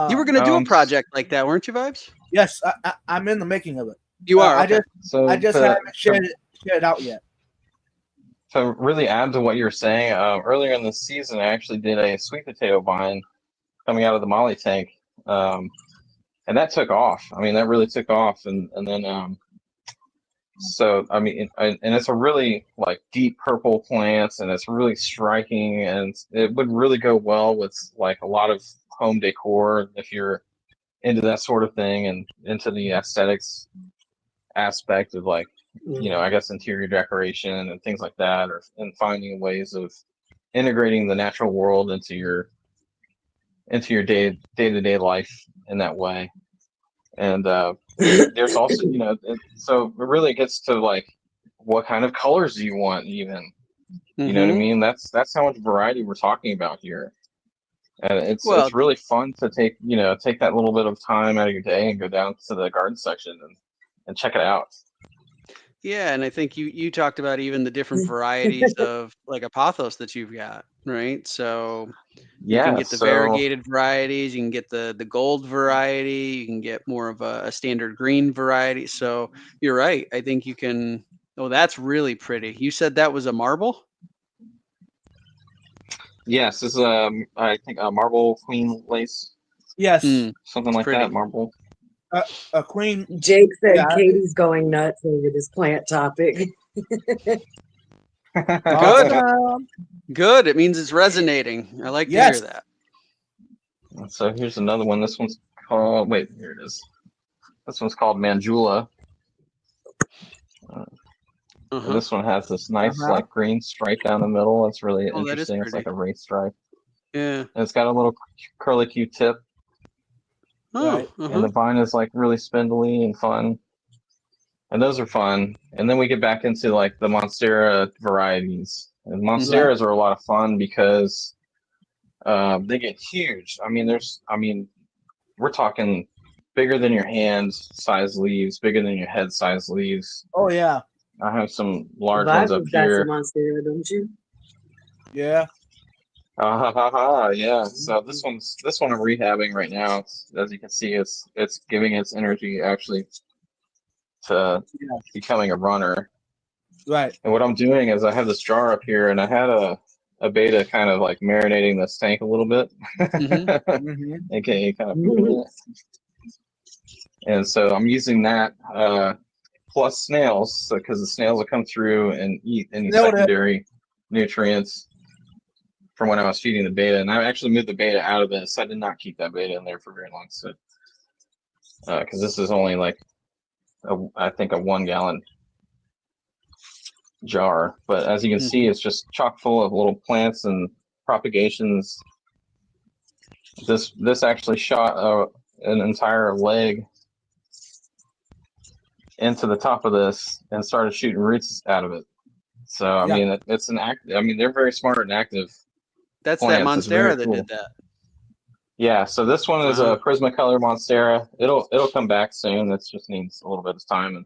You were going to do a project like that, weren't you, Vibes? Yes, I'm in the making of it. You are. Okay. I just haven't shared it out yet. To really add to what you were saying, earlier in the season, I actually did a sweet potato vine coming out of the molly tank, and that took off. I mean, that really took off, and then so I mean, and it's a really like deep purple plant, and it's really striking, and it would really go well with like a lot of home decor if you're into that sort of thing and into the aesthetics aspect of like, I guess interior decoration and things like that, and finding ways of integrating the natural world into your day-to-day life in that way. And there's also, so it really gets to like, what kind of colors do you want even? You know what I mean? That's how much variety we're talking about here. And it's really fun to take that little bit of time out of your day and go down to the garden section and check it out. Yeah, and I think you talked about even the different varieties of like a pothos that you've got, right? So you can get the variegated varieties, you can get the gold variety, you can get more of a standard green variety. So you're right. I think you can. Oh, that's really pretty. You said that was a marble? Yes, this is I think a marble queen lace. Yes, something like that. Marble. A queen. Jake said Katie's going nuts over this plant topic. Good. It means it's resonating. I like to hear that. So here's another one. This one's called. Wait, here it is. This one's called Manjula. And this one has this nice like green stripe down the middle. It's really interesting. It's like a race stripe. Yeah. And it's got a little curly Q tip. Oh. And the vine is like really spindly and fun. And those are fun. And then we get back into like the Monstera varieties. And Monsteras are a lot of fun because they get huge. I mean, we're talking bigger than your hand size leaves, bigger than your head size leaves. Oh yeah. I have some large ones up here. Got some Monstera, don't you? Yeah. Yeah. So this one I'm rehabbing right now. As you can see, it's giving its energy actually to becoming a runner. Right. And what I'm doing is I have this jar up here, and I had a beta kind of like marinating this tank a little bit, aka kind of And so I'm using that plus snails, because the snails will come through and eat any Nailed it. secondary nutrients from when I was feeding the beta. And I actually moved the beta out of this. I did not keep that beta in there for very long. So, because this is only like, I think, a 1 gallon jar. But as you can see, it's just chock full of little plants and propagations. This actually shot an entire leg into the top of this and started shooting roots out of it. So I mean, it's an act. I mean, they're very smart and active. That's plants. that It's very Monstera that cool. did that. Yeah. So this one is a Prismacolor Monstera. It'll come back soon. It just needs a little bit of time and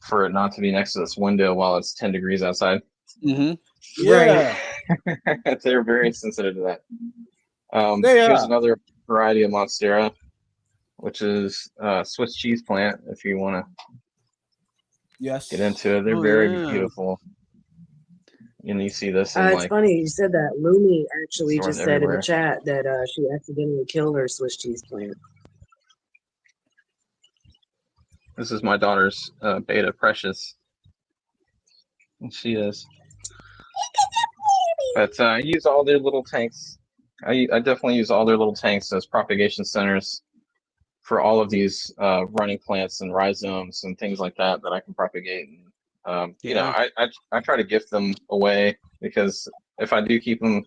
for it not to be next to this window while it's 10 degrees outside. Mm-hmm. Yeah. They're very sensitive to that. They Here's are. another variety of Monstera, which is Swiss cheese plant. If you want to Yes. get into it, they're very beautiful. And you see this in It's like funny you said that. Lumi actually sort of just said in the everywhere. chat that she accidentally killed her Swiss cheese plant. This is my daughter's beta Precious. And she is. But I use all their little tanks. I definitely use all their little tanks as propagation centers for all of these running plants and rhizomes and things like that I can propagate. You know, I try to gift them away, because if I do keep them,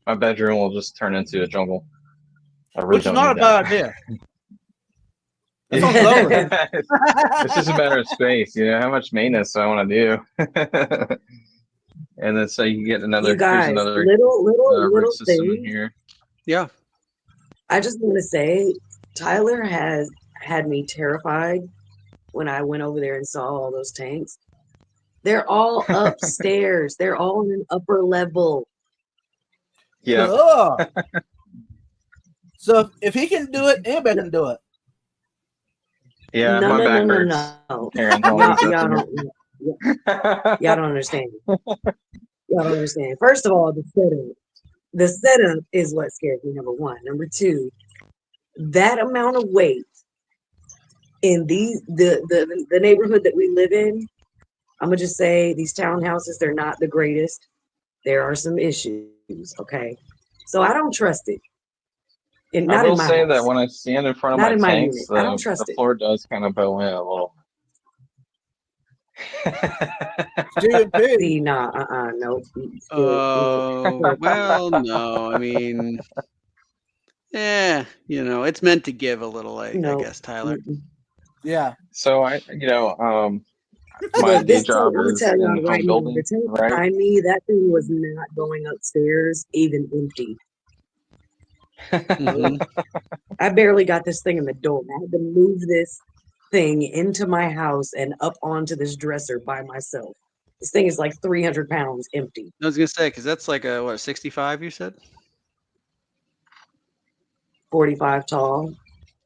my bedroom will just turn into a jungle. I really Which is don't not a need bad that. idea. That sounds lovely. It's just a matter of space, you know, how much maintenance do I want to do? And then so you get another, You guys, here's another little root system in thing. here. Yeah. I just want to say, Tyler has had me terrified when I went over there and saw all those tanks. They're all upstairs. They're all in an upper level. Yeah. Cool. So if he can do it, anybody can do it. Yeah, No, my no, back no, hurts. no. Carrying all these up Y'all here. don't understand. Y'all don't understand. First of all, the setup. The setup is what scares me, number one. Number two, that amount of weight in the neighborhood that we live in, I'm gonna just say these townhouses, they're not the greatest. There are some issues, okay? So I don't trust it. I Not will in my say house. that when I stand in front of Not my in my tanks, unit. I don't trust the it. floor does kind of bow in a little. See, nah, nope. Well, no. I mean, you know, it's meant to give a little, I guess, Tyler. Yeah. So my day job I'm gonna is tell in y'all home right now, building, the tank right? behind me, that thing was not going upstairs, even empty. I barely got this thing in the door. I had to move this thing into my house and up onto this dresser by myself. This thing is like 300 pounds empty. I was gonna say, because that's like a 65, you said? 45 tall.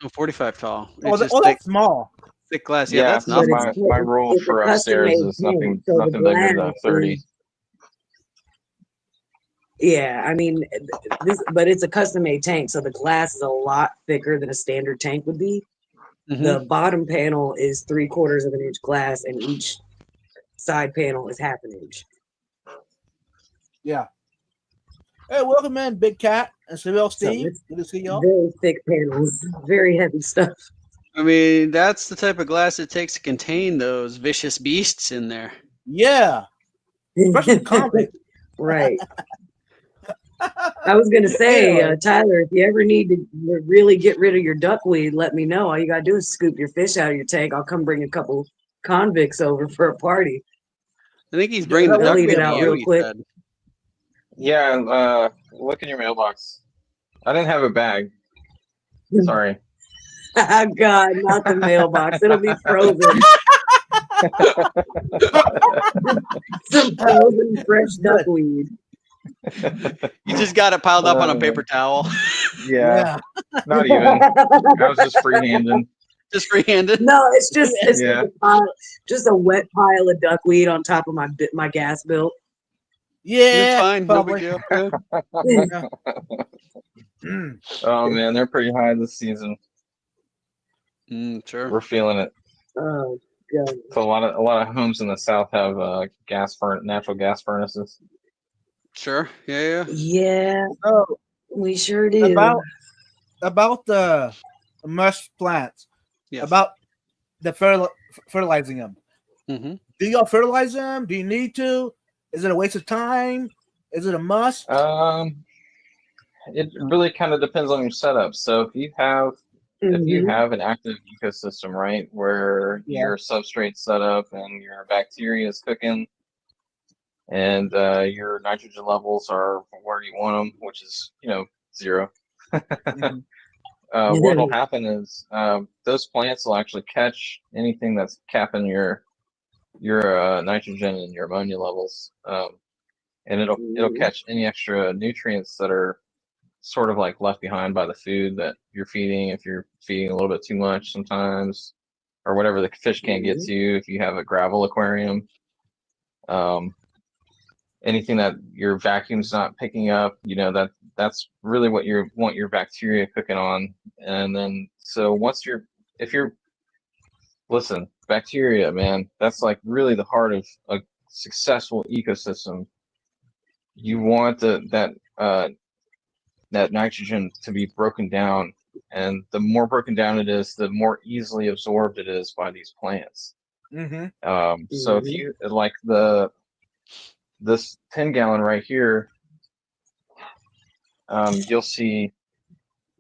Oh, 45 tall. Oh, It's just that's small. thick glass. Yeah, Yeah, that's so nothing. my rule It's for a custom upstairs made is tank, nothing so the bigger than glass 30. Yeah, I mean but it's a custom made tank, so the glass is a lot thicker than a standard tank would be. The bottom panel is 3/4 of an inch glass, and each side panel is half an inch. Yeah. Hey, welcome in, Big Cat and Seville So Steve. it's Good to see y'all. very thick panels, very heavy stuff. I mean, that's the type of glass it takes to contain those vicious beasts in there. Yeah. Especially comic. Right. I was gonna say, Anyway. Tyler, if you ever need to really get rid of your duckweed, let me know. All you gotta do is scoop your fish out of your tank. I'll come bring a couple convicts over for a party. I think he's bringing the They'll eat duckweed it to out you, real he quick. said. Yeah, look in your mailbox. I didn't have a bag. Sorry. Oh, God, not the mailbox. It'll be frozen. Some frozen fresh duckweed. You just got it piled up on a paper towel. Yeah. Not even. I was just freehanding. Just freehanded? No, it's just Yeah. just a wet pile of duckweed on top of my gas bill. Yeah. It's fine. Probably. No big deal. Yeah. Oh man, they're pretty high this season. Sure. We're feeling it. Oh, God. So a lot of homes in the south have natural gas furnaces. Sure. Yeah. Yeah, So we sure do. about the mush plants, Yes. about the fertilizing them. Mm-hmm. Do y'all fertilize them? Do you need to? Is it a waste of time? Is it a must? It really kind of depends on your setup. So if you have Mhm. an active ecosystem, right, where Yeah. your substrate's set up and your bacteria is cooking, and your nitrogen levels are where you want them, which is 0. Mhm. What will happen is those plants will actually catch anything that's capping your nitrogen and your ammonia levels, and it'll catch any extra nutrients that are sort of like left behind by the food that you're feeding. If you're feeding a little bit too much sometimes, or whatever the fish can't get to, if you have a gravel aquarium, anything that your vacuum's not picking up, that's really what you want your bacteria cooking on. And then so if you're listen, bacteria, man, that's like really the heart of a successful ecosystem. You want that nitrogen to be broken down, and the more broken down it is, the more easily absorbed it is by these plants. Mm-hmm. So if you like this 10-gallon right here, you'll see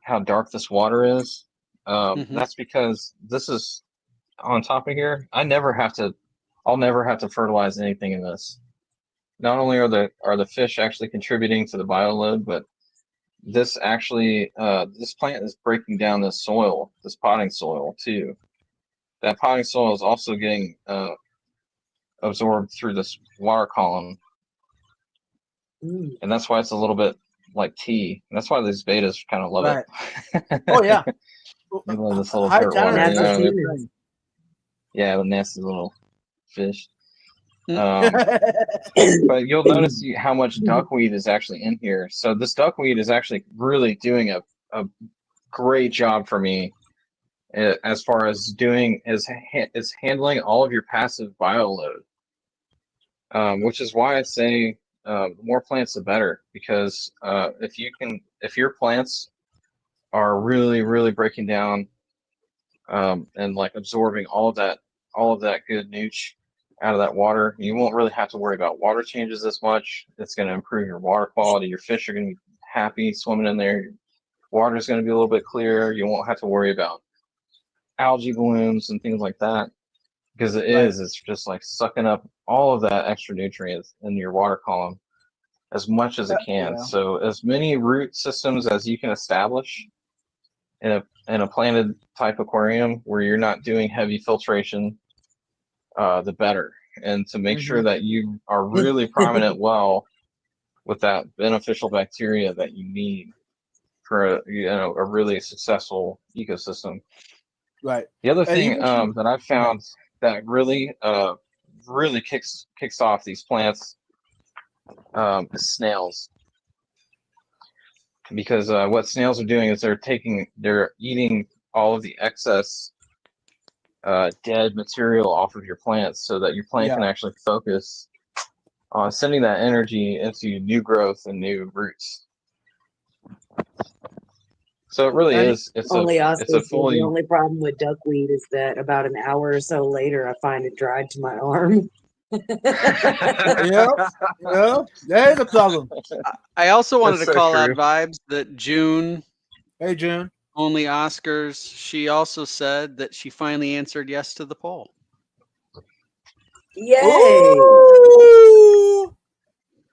how dark this water is. That's because this is on top of here. I'll never have to fertilize anything in this. Not only are the fish actually contributing to the bioload, but this plant is breaking down this potting soil too. That potting soil is also getting absorbed through this water column, and that's why it's a little bit like tea. And that's why these betas kind of love it. Oh yeah. They love this little High dirt water. That's a tolerance. penis. Yeah, the nasty little fish. But you'll notice how much duckweed is actually in here. So this duckweed is actually really doing a great job for me as far as handling all of your passive bioload, which is why I say the more plants the better, because if your plants are really really breaking down and like absorbing all of that good nooch out of that water, you won't really have to worry about water changes as much. It's going to improve your water quality. Your fish are going to be happy swimming in there. Your water is going to be a little bit clearer. You won't have to worry about algae blooms and things like that, because it's just like sucking up all of that extra nutrients in your water column as much as it can. Yeah. So as many root systems as you can establish in a planted type aquarium where you're not doing heavy filtration, the better. And to make sure that you are really priming it well with that beneficial bacteria that you need for a really successful ecosystem. Right. The other And thing even that I've found that really kicks off these plants is snails. Because what snails are doing is they're eating all of the excess dead material off of your plants, so that your plant can actually focus on sending that energy into new growth and new roots. So it really is. It's Only a Oscar said fully. the only problem with duckweed is that about an hour or so later, I find it dried to my arm. yeah, there is a problem. I also wanted That's to so call out true. vibes that June, Hey June. only Oscars, she also said that she finally answered yes to the poll. Yay! Ooh!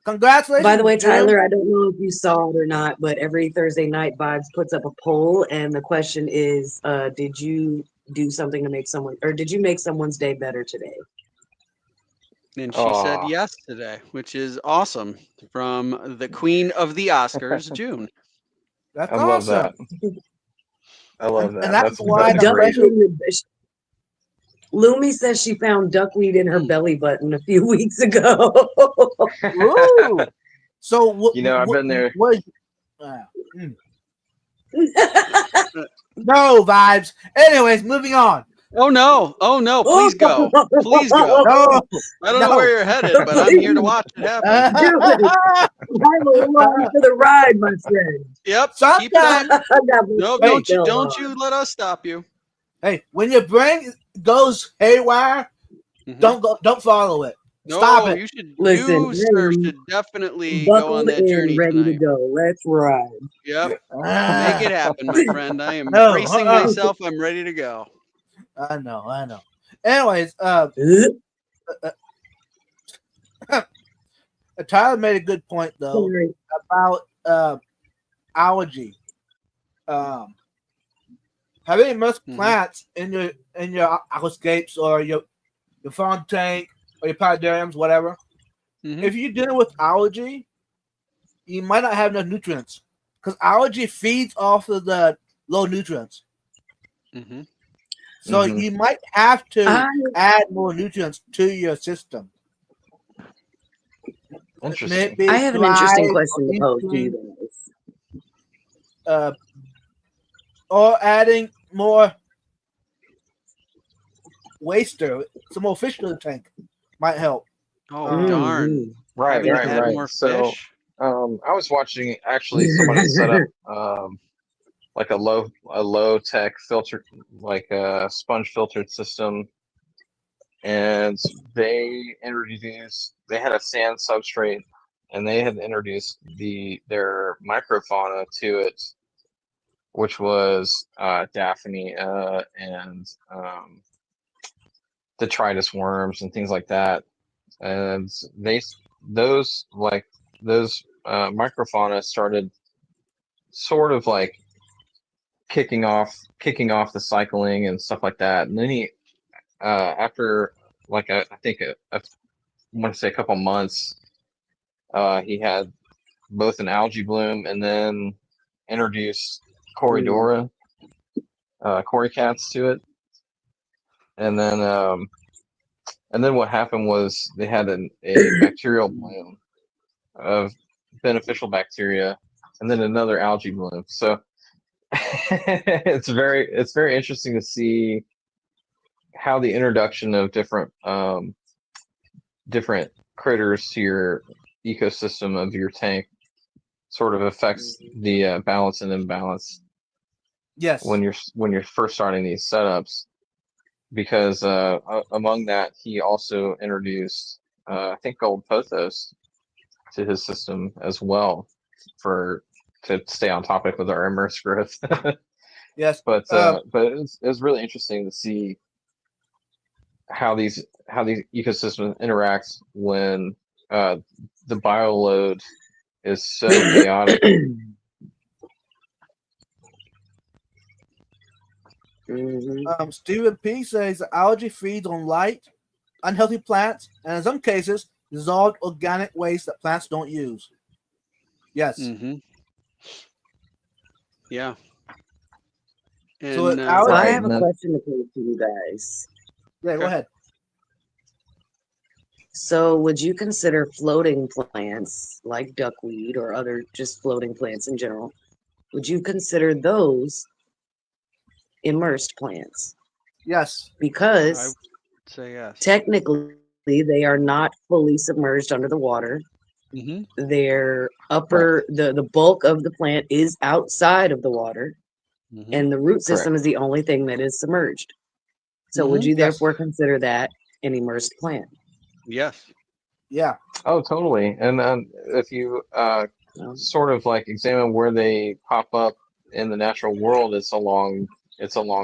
Congratulations. By the way, June. Tyler, I don't know if you saw it or not, but every Thursday night, Vibes puts up a poll, and the question is, did you do something to make did you make someone's day better today? And she said yes today, which is awesome, from the queen of the Oscars, June. That's I love awesome. that. I love that. And that's why that's great. Lumi says she found duckweed in her belly button a few weeks ago. Ooh. So I've been there. No vibes. Anyways, moving on. Oh no! Oh no! Please go! Please go! No, I don't know where you're headed, but I'm here to watch it happen. I'm along for the ride, my friend. Yep. Keep it sometimes, up. That was No, Hey. don't you let us stop you. hey, when your brain goes haywire, Mhm. don't follow it. No, Stop it. you should. Listen, You, sir, I'm should definitely go buckled on that in, journey ready to tonight. go. Let's ride. Yep. Make Ah, it happen, my friend. I am No, bracing myself. I'm ready to go. I know. Anyways, Tyler made a good point though Sorry. about allergy. Um, having immersed Mhm. plants in your aquascapes or your farm tank or your paludariums, whatever. Mhm. If you're dealing with allergy, you might not have enough nutrients because allergy feeds off of the low nutrients. Mhm. So Mhm. you might have to I add more nutrients to your system. Interesting. Maybe I have an interesting flies question to pose to you or guys. uh, or adding more waster, some more fish to the tank might help. Oh darn! Mhm. Right, Having to right, add right. more So, fish. I was watching actually somebody set up like a low tech filter, like a sponge filtered system, and they had a sand substrate, and they had introduced their microfauna to it, which was Daphne and detritus worms and things like that, and those like those microfauna started sort of like kicking off the cycling and stuff like that. And then he after like I think I want to say a couple months, he had both an algae bloom and then introduced Mm. Corydora, Cory cats to it, and then what happened was they had a bacterial bloom of beneficial bacteria, and then another algae bloom. So it's very interesting to see how the introduction of different critters to your ecosystem of your tank sort of affects the balance and imbalance Yes. when you're first starting these setups. Because among that, he also introduced I think gold pothos to his system as well for to stay on topic with our immerse growth. Yes. But it was really interesting to see how these ecosystems interact when uh, the bio load is so chaotic. Mhm. Stephen P says algae feeds on light, unhealthy plants, and in some cases, dissolved organic waste that plants don't use. Yes. Mm-hmm. Yeah. So And So I algae. Right, have and a then question to pose to you guys. Yeah, go okay. ahead. So would you consider floating plants like duckweed or other just floating plants in general? Would you consider those immersed plants? Yes. I Because would say yes. technically they are not fully submerged under the water. Mm-hmm. Their right, the bulk of the plant is outside of the water, Mm-hmm. and the root correct. system is the only thing that is submerged. So would Mm-hmm. you Yes. therefore consider that an immersed plant? Yes. Yeah. Oh, totally. And if you Um, sort of like examine where they pop up in the natural world, it's along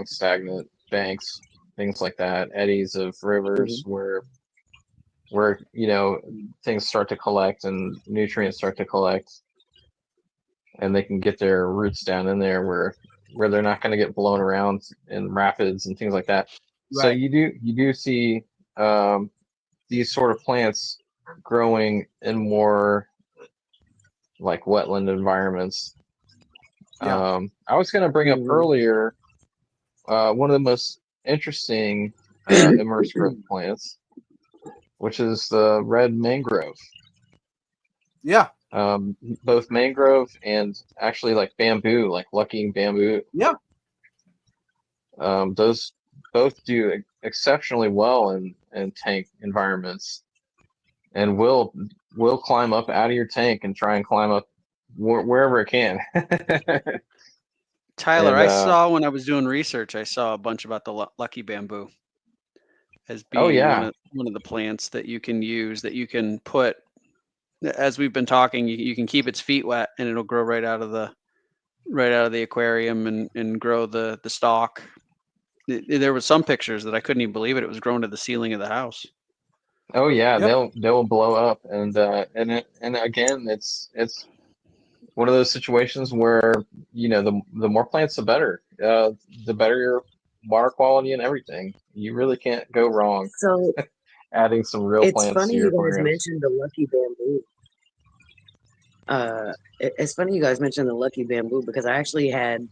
stagnant banks, things like that, eddies of rivers mhm. where things start to collect and nutrients start to collect, and they can get their roots down in there where they're not going to get blown around in rapids and things like that. So Right. you do see um, these sort of plants growing in more like wetland environments. Yeah. I was going to bring up Mhm. earlier one of the most interesting immersed growth plants, which is the red mangrove. Yeah. both mangrove and actually like bamboo, like Lucky Bamboo. Yeah. Those both do exceptionally well in tank environments, and will climb up out of your tank and try and climb up wherever it can. Tyler, And I saw when I was doing research, I saw a bunch about the Lucky Bamboo as oh being yeah, one of the plants that you can use, that you can put, as we've been talking, you can keep its feet wet and it'll grow right out of the aquarium and grow the stalk. There was some pictures that I couldn't even believe it. It was growing to the ceiling of the house. oh yeah, Yep. they'll blow up, and again, it's one of those situations where the more plants, the better. The better your water quality and everything. You really can't go wrong So adding some real it's plants to funny your you guys aquariums. mentioned the Lucky Bamboo. It's funny you guys mentioned the Lucky Bamboo because I actually had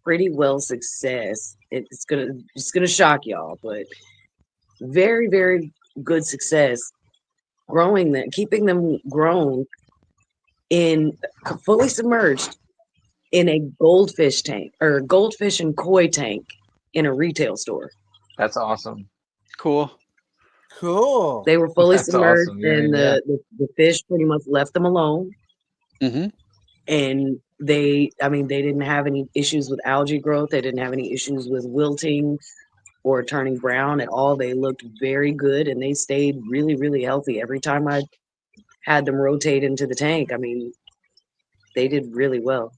pretty well success. It's gonna shock y'all, but very, very good success growing them, keeping them grown in fully submerged in a goldfish tank or goldfish and koi tank in a retail store. That's awesome. Cool. Cool. They were fully That's submerged, awesome. Yeah, and yeah. the fish pretty much left them alone. Mm-hmm. And they didn't have any issues with algae growth. They didn't have any issues with wilting or turning brown at all. They looked very good, and they stayed really, really healthy. Every time I had them rotate into the tank, they did really well,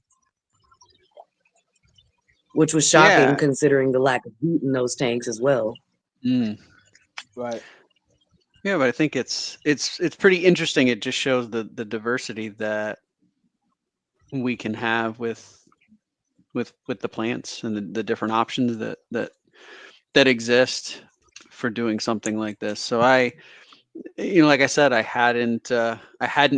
which was shocking Yeah. considering the lack of heat in those tanks as well. Mm. Right. Yeah, but I think it's pretty interesting. It just shows the diversity that we can have with the plants and the different options that exist for doing something like this. So like I said, I hadn't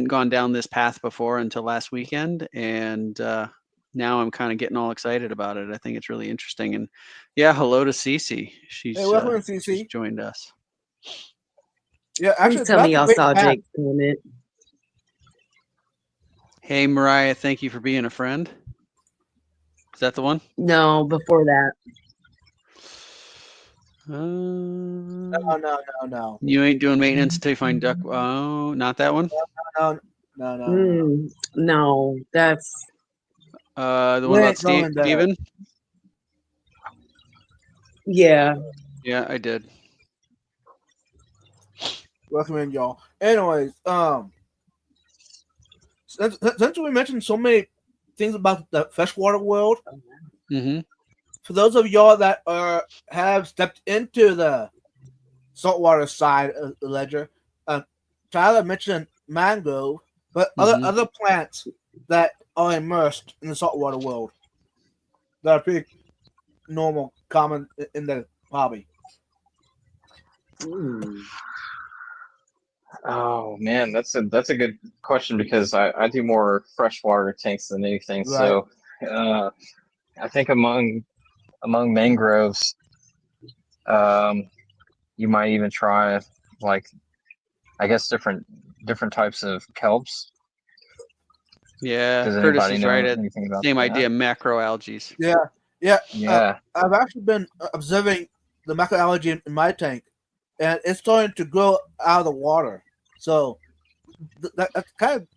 gone down this path before until last weekend, and now I'm kind of getting all excited about it. I think it's really interesting. And yeah, hello to Cece. Hey, welcome, She's CC. joined us. Yeah, actually, Please tell me that's a y'all great saw path. Jake's comment. Hey, Mariah, thank you for being a friend. Is that the one? No, before that. No. You ain't doing maintenance until you find duck. Oh, not that one. No. No, that's The We one about ain't going there. Steven. yeah. Yeah, I did. Welcome in, y'all. Anyways, since we mentioned so many things about the freshwater world, Mm-hmm. for those of y'all that have stepped into the saltwater side of the ledger, Tyler mentioned mangrove, but other plants that are immersed in the saltwater world that are pretty normal, common in the hobby. Oh man, that's a good question because I do more freshwater tanks than anything. Right. So I think among mangroves, you might even try like I guess different types of kelps. Yeah, Does Curtis anybody is know right. anything about Same that? idea, macroalgae. Yeah. Yeah. I've actually been observing the macroalgae in my tank, and it's starting to grow out of the water. So that's kind of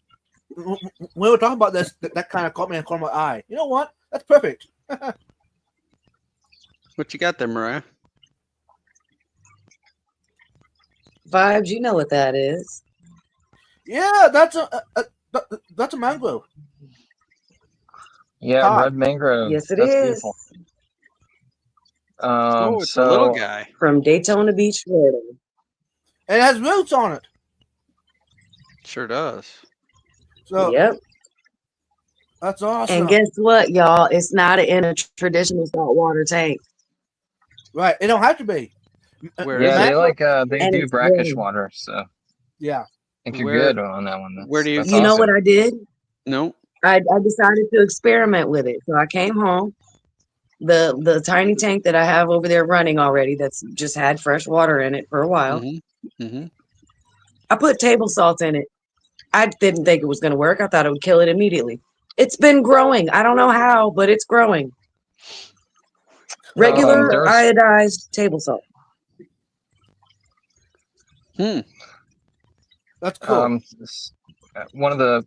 when we were talking about this, that kind of caught me in the corner of my eye. You know what? That's perfect. What you got there, Mariah? Vibes, you know what that is. Yeah, that's a mangrove. Yeah, Hi. red mangrove. Yes, it That's is. beautiful. Oh, it's a little guy. From Daytona Beach, Florida. And it has roots on it. Sure does. So Yep. that's awesome. And guess what, y'all? It's not in a traditional saltwater tank. Right. It don't have to be. Where Yeah, is they it? they And do it's brackish green. water, so I Yeah. think you're Where good on that one. where do you- That's You know awesome. what I did? No. I decided to experiment with it. So I came home. The tiny tank that I have over there running already that's just had fresh water in it for a while. Mm-hmm. Mm-hmm. I put table salt in it I didn't think it was going to work. I thought it would kill it immediately. It's been growing. I don't know how, but it's growing. Regular There's iodized table salt. That's cool. one of the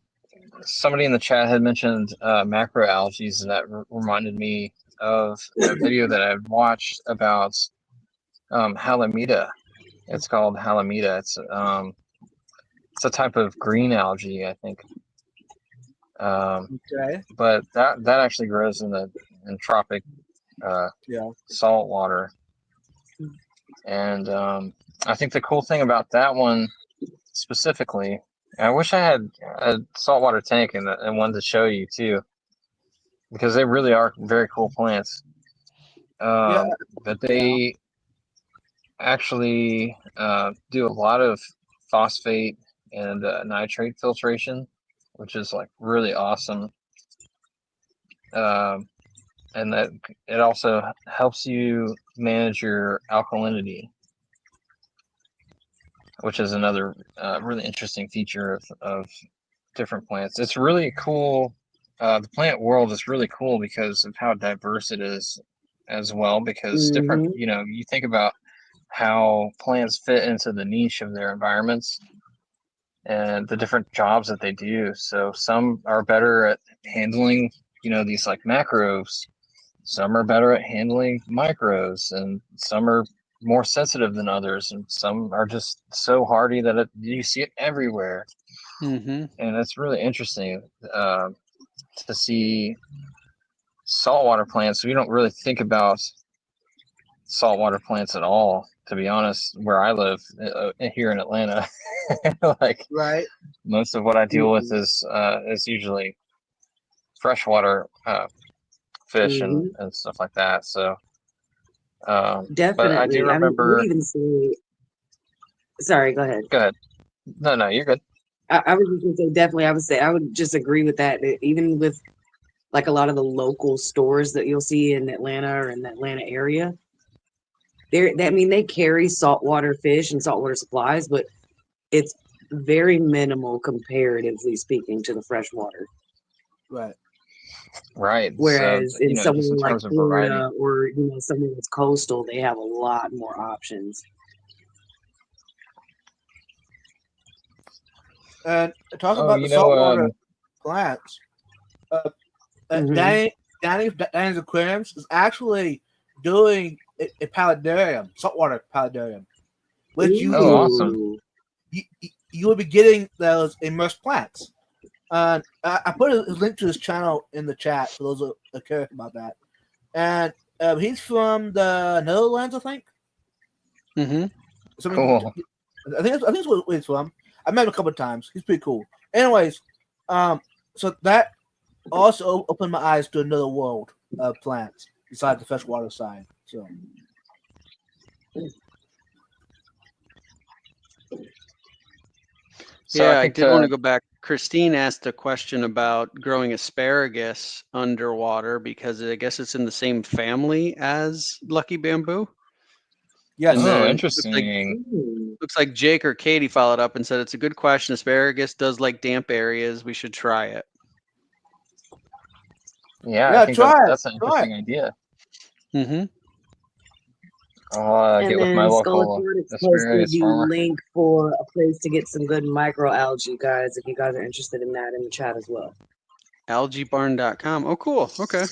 somebody in the chat had mentioned macroalgae, and that reminded me of a video that I've watched about halimita. It's called halimita. It's a type of green algae, I think. Okay. But that actually grows in tropic Yeah. salt water. And I think the cool thing about that one specifically, I wish I had a saltwater tank and one to show you too, because they really are very cool plants. Yeah. But they actually do a lot of phosphate and nitrate filtration, which is like really awesome. And that it also helps you manage your alkalinity, which is another really interesting feature of different plants. It's really cool. The plant world is really cool because of how diverse it is as well, because different, you think about how plants fit into the niche of their environments and the different jobs that they do. So some are better at handling, these like macros. Some are better at handling micros, and some are more sensitive than others, and some are just so hardy that you see it everywhere. Mm-hmm. And it's really interesting to see saltwater plants. We don't really think about saltwater plants at all, to be honest, where I live here in Atlanta. Like Right. most of what I deal with is usually freshwater fish and stuff like that. So, but I do Definitely. I mean, remember. we even see. Sorry, go ahead. Go ahead. No, you're good. I was just gonna say definitely. I would just agree with that. Even with like a lot of the local stores that you'll see in Atlanta or in the Atlanta area, they carry saltwater fish and saltwater supplies, but it's very minimal comparatively speaking to the freshwater. Right. Right. Whereas So, in just somewhere in like terms of variety. Florida or somewhere that's coastal, they have a lot more options. And talk Oh, about the saltwater plants. Danny's Aquariums is actually doing a paludarium, saltwater paludarium, which awesome. you will be getting those immersed plants. I put a link to his channel in the chat for those who care about that. And he's from the Netherlands, I think. Mm-hmm. Cool. I think that's where he's from. I met him a couple of times. He's pretty cool. Anyways, so that also opened my eyes to another world of plants besides the freshwater side. So. Yeah, I did want to go back. Christine asked a question about growing asparagus underwater because I guess it's in the same family as lucky bamboo. Yes. Oh, interesting. Looks like Jake or Katie followed up and said it's a good question. Asparagus does like damp areas. We should try it. Yeah, I think that's an interesting idea. Mm-hmm. I'll get with my local asparagus the farmer. link for a place to get some good microalgae, guys, if you guys are interested in that, in the chat as well. Algaebarn.com. Oh, cool. Okay.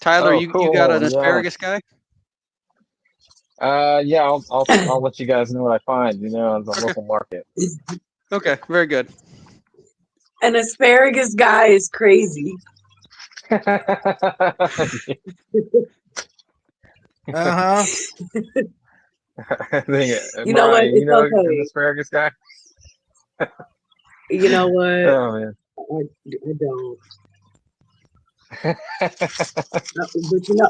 Tyler, you cool. got an asparagus guy? Yeah, I'll let you guys know what I find, on the local market. Okay, very good. An asparagus guy is crazy. Uh-huh. I think, you know what? It's okay. An asparagus guy. You know what? Oh man. I don't. But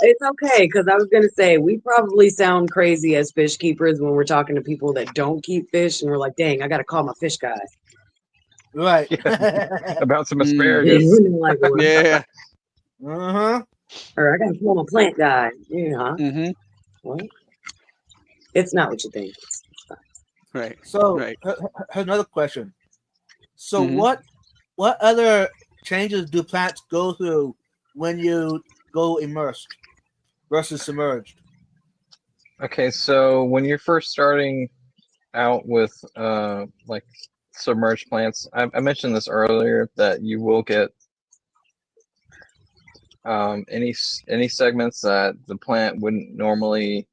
it's okay, because I was gonna say we probably sound crazy as fish keepers when we're talking to people that don't keep fish, and we're like, "Dang, I gotta call my fish guy." Right. About some asparagus. Like, yeah. Uh-huh. Or I gotta call my plant guy. Mm-hmm. What? It's not what you think. Right. So, right. here's another question. So Mhm. what other changes do plants go through when you go immersed versus submerged? Okay, so when you're first starting out with like submerged plants, I mentioned this earlier that you will get any segments that the plant wouldn't normally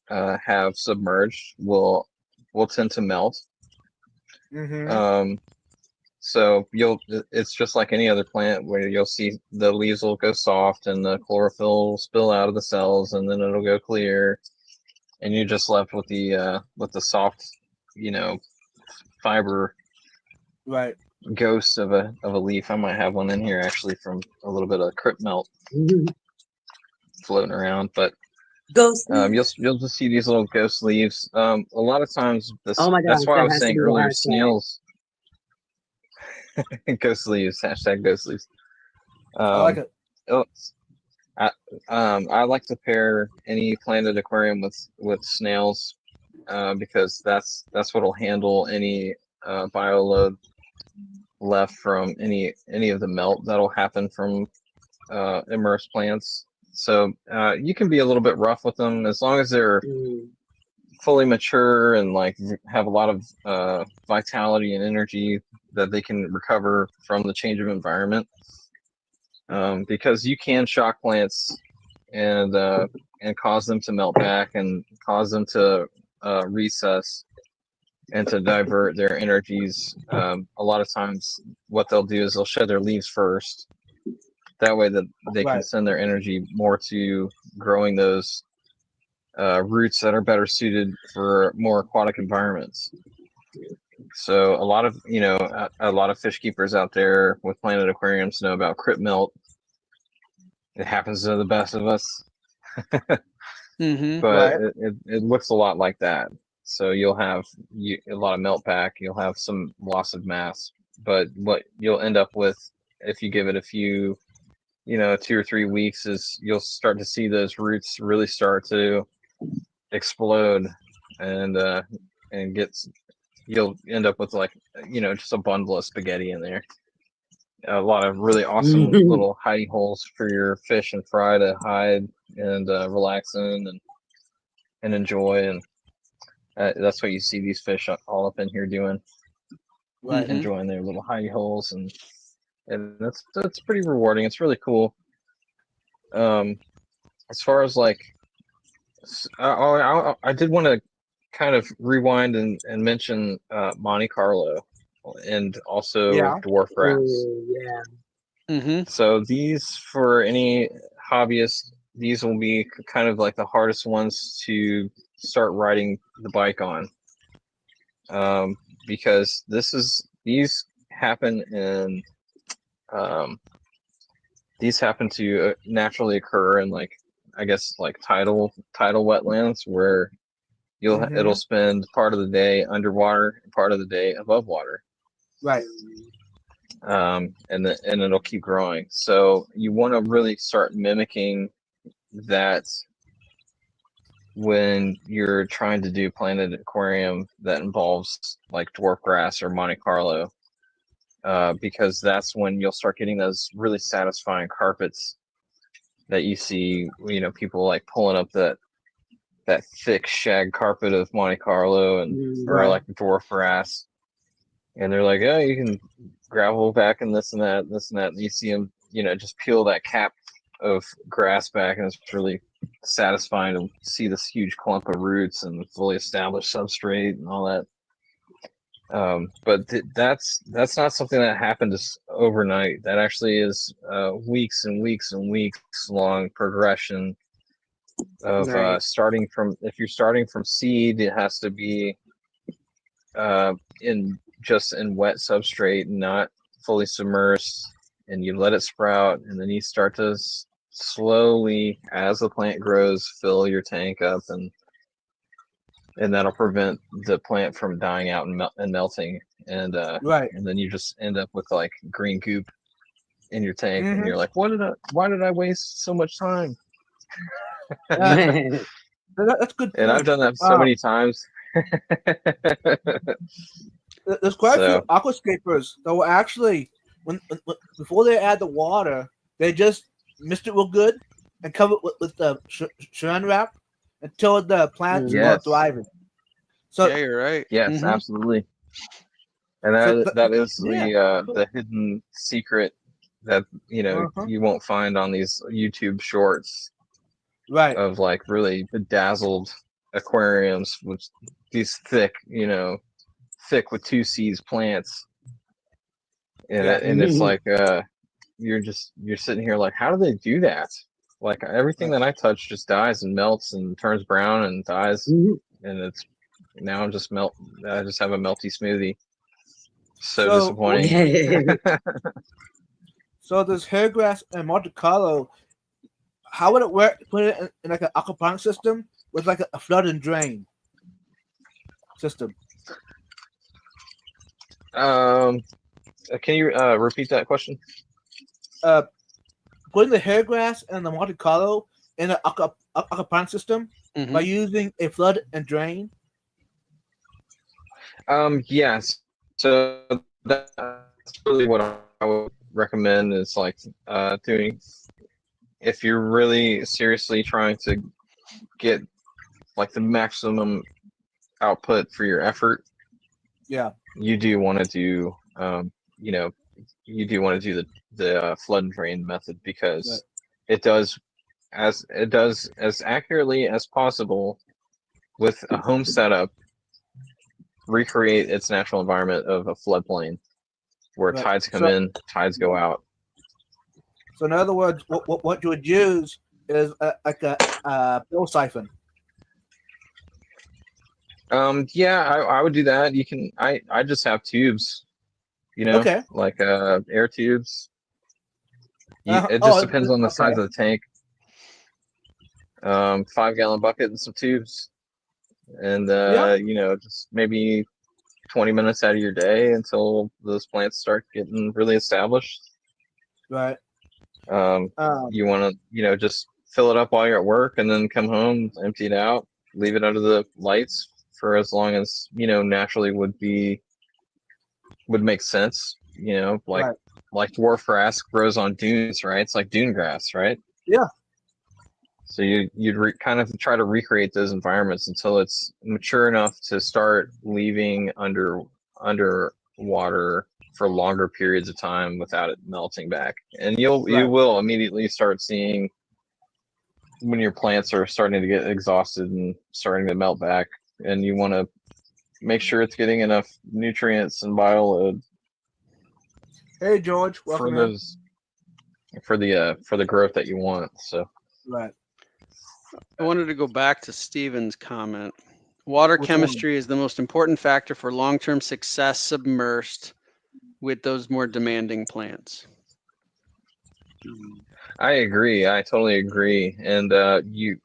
have submerged will tend to melt. Mm-hmm. Um, so it's just like any other plant where you'll see the leaves will go soft and the chlorophyll will spill out of the cells and then it'll go clear and you're just left with the soft, you know, fiber Right. ghost of a leaf. I might have one in here actually from a little bit of crypt melt floating around, but Ghost leaf. you'll just see these little ghost leaves. A lot of times Oh my that's gosh, why I that was has to saying be the earlier hashtag. snails ghost leaves hashtag ghost leaves. I like Um, it. oh, I like to pair any planted aquarium with snails because that's what'll handle any bio load left from any of the melt that'll happen from immersed plants. So you can be a little bit rough with them as long as they're Mm, fully mature and like have a lot of vitality and energy that they can recover from the change of environment. Because you can shock plants and cause them to melt back and cause them to recess and to divert their energies. A lot of times, what they'll do is they'll shed their leaves first. That way, that they can Right. send their energy more to growing those roots that are better suited for more aquatic environments. So a lot of a lot of fish keepers out there with planted aquariums know about crypt melt. It happens to the best of us, Mhm. but Right. it looks a lot like that. So you'll have a lot of melt back. You'll have some loss of mass, but what you'll end up with if you give it a few, 2 or 3 weeks, is you'll start to see those roots really start to explode, and gets you'll end up with like just a bundle of spaghetti in there. A lot of really awesome mm. little hidey holes for your fish and fry to hide and relax in and enjoy, and that's what you see these fish all up in here doing, Right. Mhm. enjoying their little hidey holes, and that's pretty rewarding. It's really cool. Um, as far as like, I did want to kind of rewind and mention Monte Carlo and also Yeah. dwarf grass. Oh yeah. Mhm. So these, for any hobbyist, these will be kind of like the hardest ones to start riding the bike on, because these happen in um, these happen to naturally occur in, like, I guess, like tidal wetlands where it'll Mm-hmm. spend part of the day underwater and part of the day above water, Right. and it'll keep growing. So you want to really start mimicking that when you're trying to do planted aquarium that involves like dwarf grass or Monte Carlo, because that's when you'll start getting those really satisfying carpets that you see, people like pulling up that thick shag carpet of Monte Carlo and or Right. like dwarf grass, and they're like, oh, you can gravel back and this and that, this and that, and you see them, just peel that cap of grass back, and it's really satisfying to see this huge clump of roots and fully established substrate and all that. But that's not something that happened just overnight. That actually is weeks and weeks and weeks long progression of Right. starting from. If you're starting from seed, it has to be in wet substrate, not fully submersed, and you let it sprout, and then you start to slowly, as the plant grows, fill your tank up, and that'll prevent the plant from dying out and melting, Right. and then you just end up with like green goop in your tank, and Mm-hmm. you're like, why did I waste so much time? That's a good And I've point. done that so many times. There's quite a few So aquascapers that will actually, when before they add the water, they just mist it real good and cover it with the saran wrap until the plants Mhm. are yes, thriving. So, Yeah, you're right. yes, Mhm. absolutely. And so that is yeah, the hidden secret that uh-huh. you won't find on these YouTube shorts Right. of like really bedazzled aquariums with these thick with two C's plants, Yeah. and it's like you're sitting here like, how do they do that? Like everything Right. that I touch just dies and melts and turns brown and dies, Mhm. and it's now I'm just melt. I just have a melty smoothie. So So, disappointing. so this hair grass and Monte Carlo, how would it work? Put it in like an aquaponic system with like a flood and drain system. Um, can you repeat that question? Uh, Putting the hair grass and the Monte Carlo in an aquaponic system by Mhm. using a flood and drain. Yes. So that's really what I would recommend is like doing if you're really seriously trying to get like the maximum output for your effort, Yeah. you do want to do you know you do want to do the flood and drain method Right. because it does as accurately as possible with a home setup recreate its natural environment of a floodplain where Right. tides come in, tides go out. So in other words, what you would use is like a pill siphon. Yeah, I would do that. You can I just have tubes, Okay. like air tubes. It just Oh, depends on the okay. size of the tank. 5-gallon bucket and some tubes, and Yeah. just maybe 20 minutes out of your day until those plants start getting really established. Right. Um, Um. you want to, just fill it up while you're at work and then come home, empty it out, leave it under the lights for as long as, naturally would make sense, Right. like dwarf grass grows on dunes, right? It's like dune grass, right? Yeah. So you'd kind of try to recreate those environments until it's mature enough to start leaving underwater for longer periods of time without it melting back. And you Right. will immediately start seeing when your plants are starting to get exhausted and starting to melt back, and you want to make sure it's getting enough nutrients and bioload Hey, George. for Welcome in. those for the growth that you want. So Right. I wanted to go back to Steven's comment. Water Which one? chemistry is the most important factor for long-term success submersed with those more demanding plants. I agree. I totally agree. And if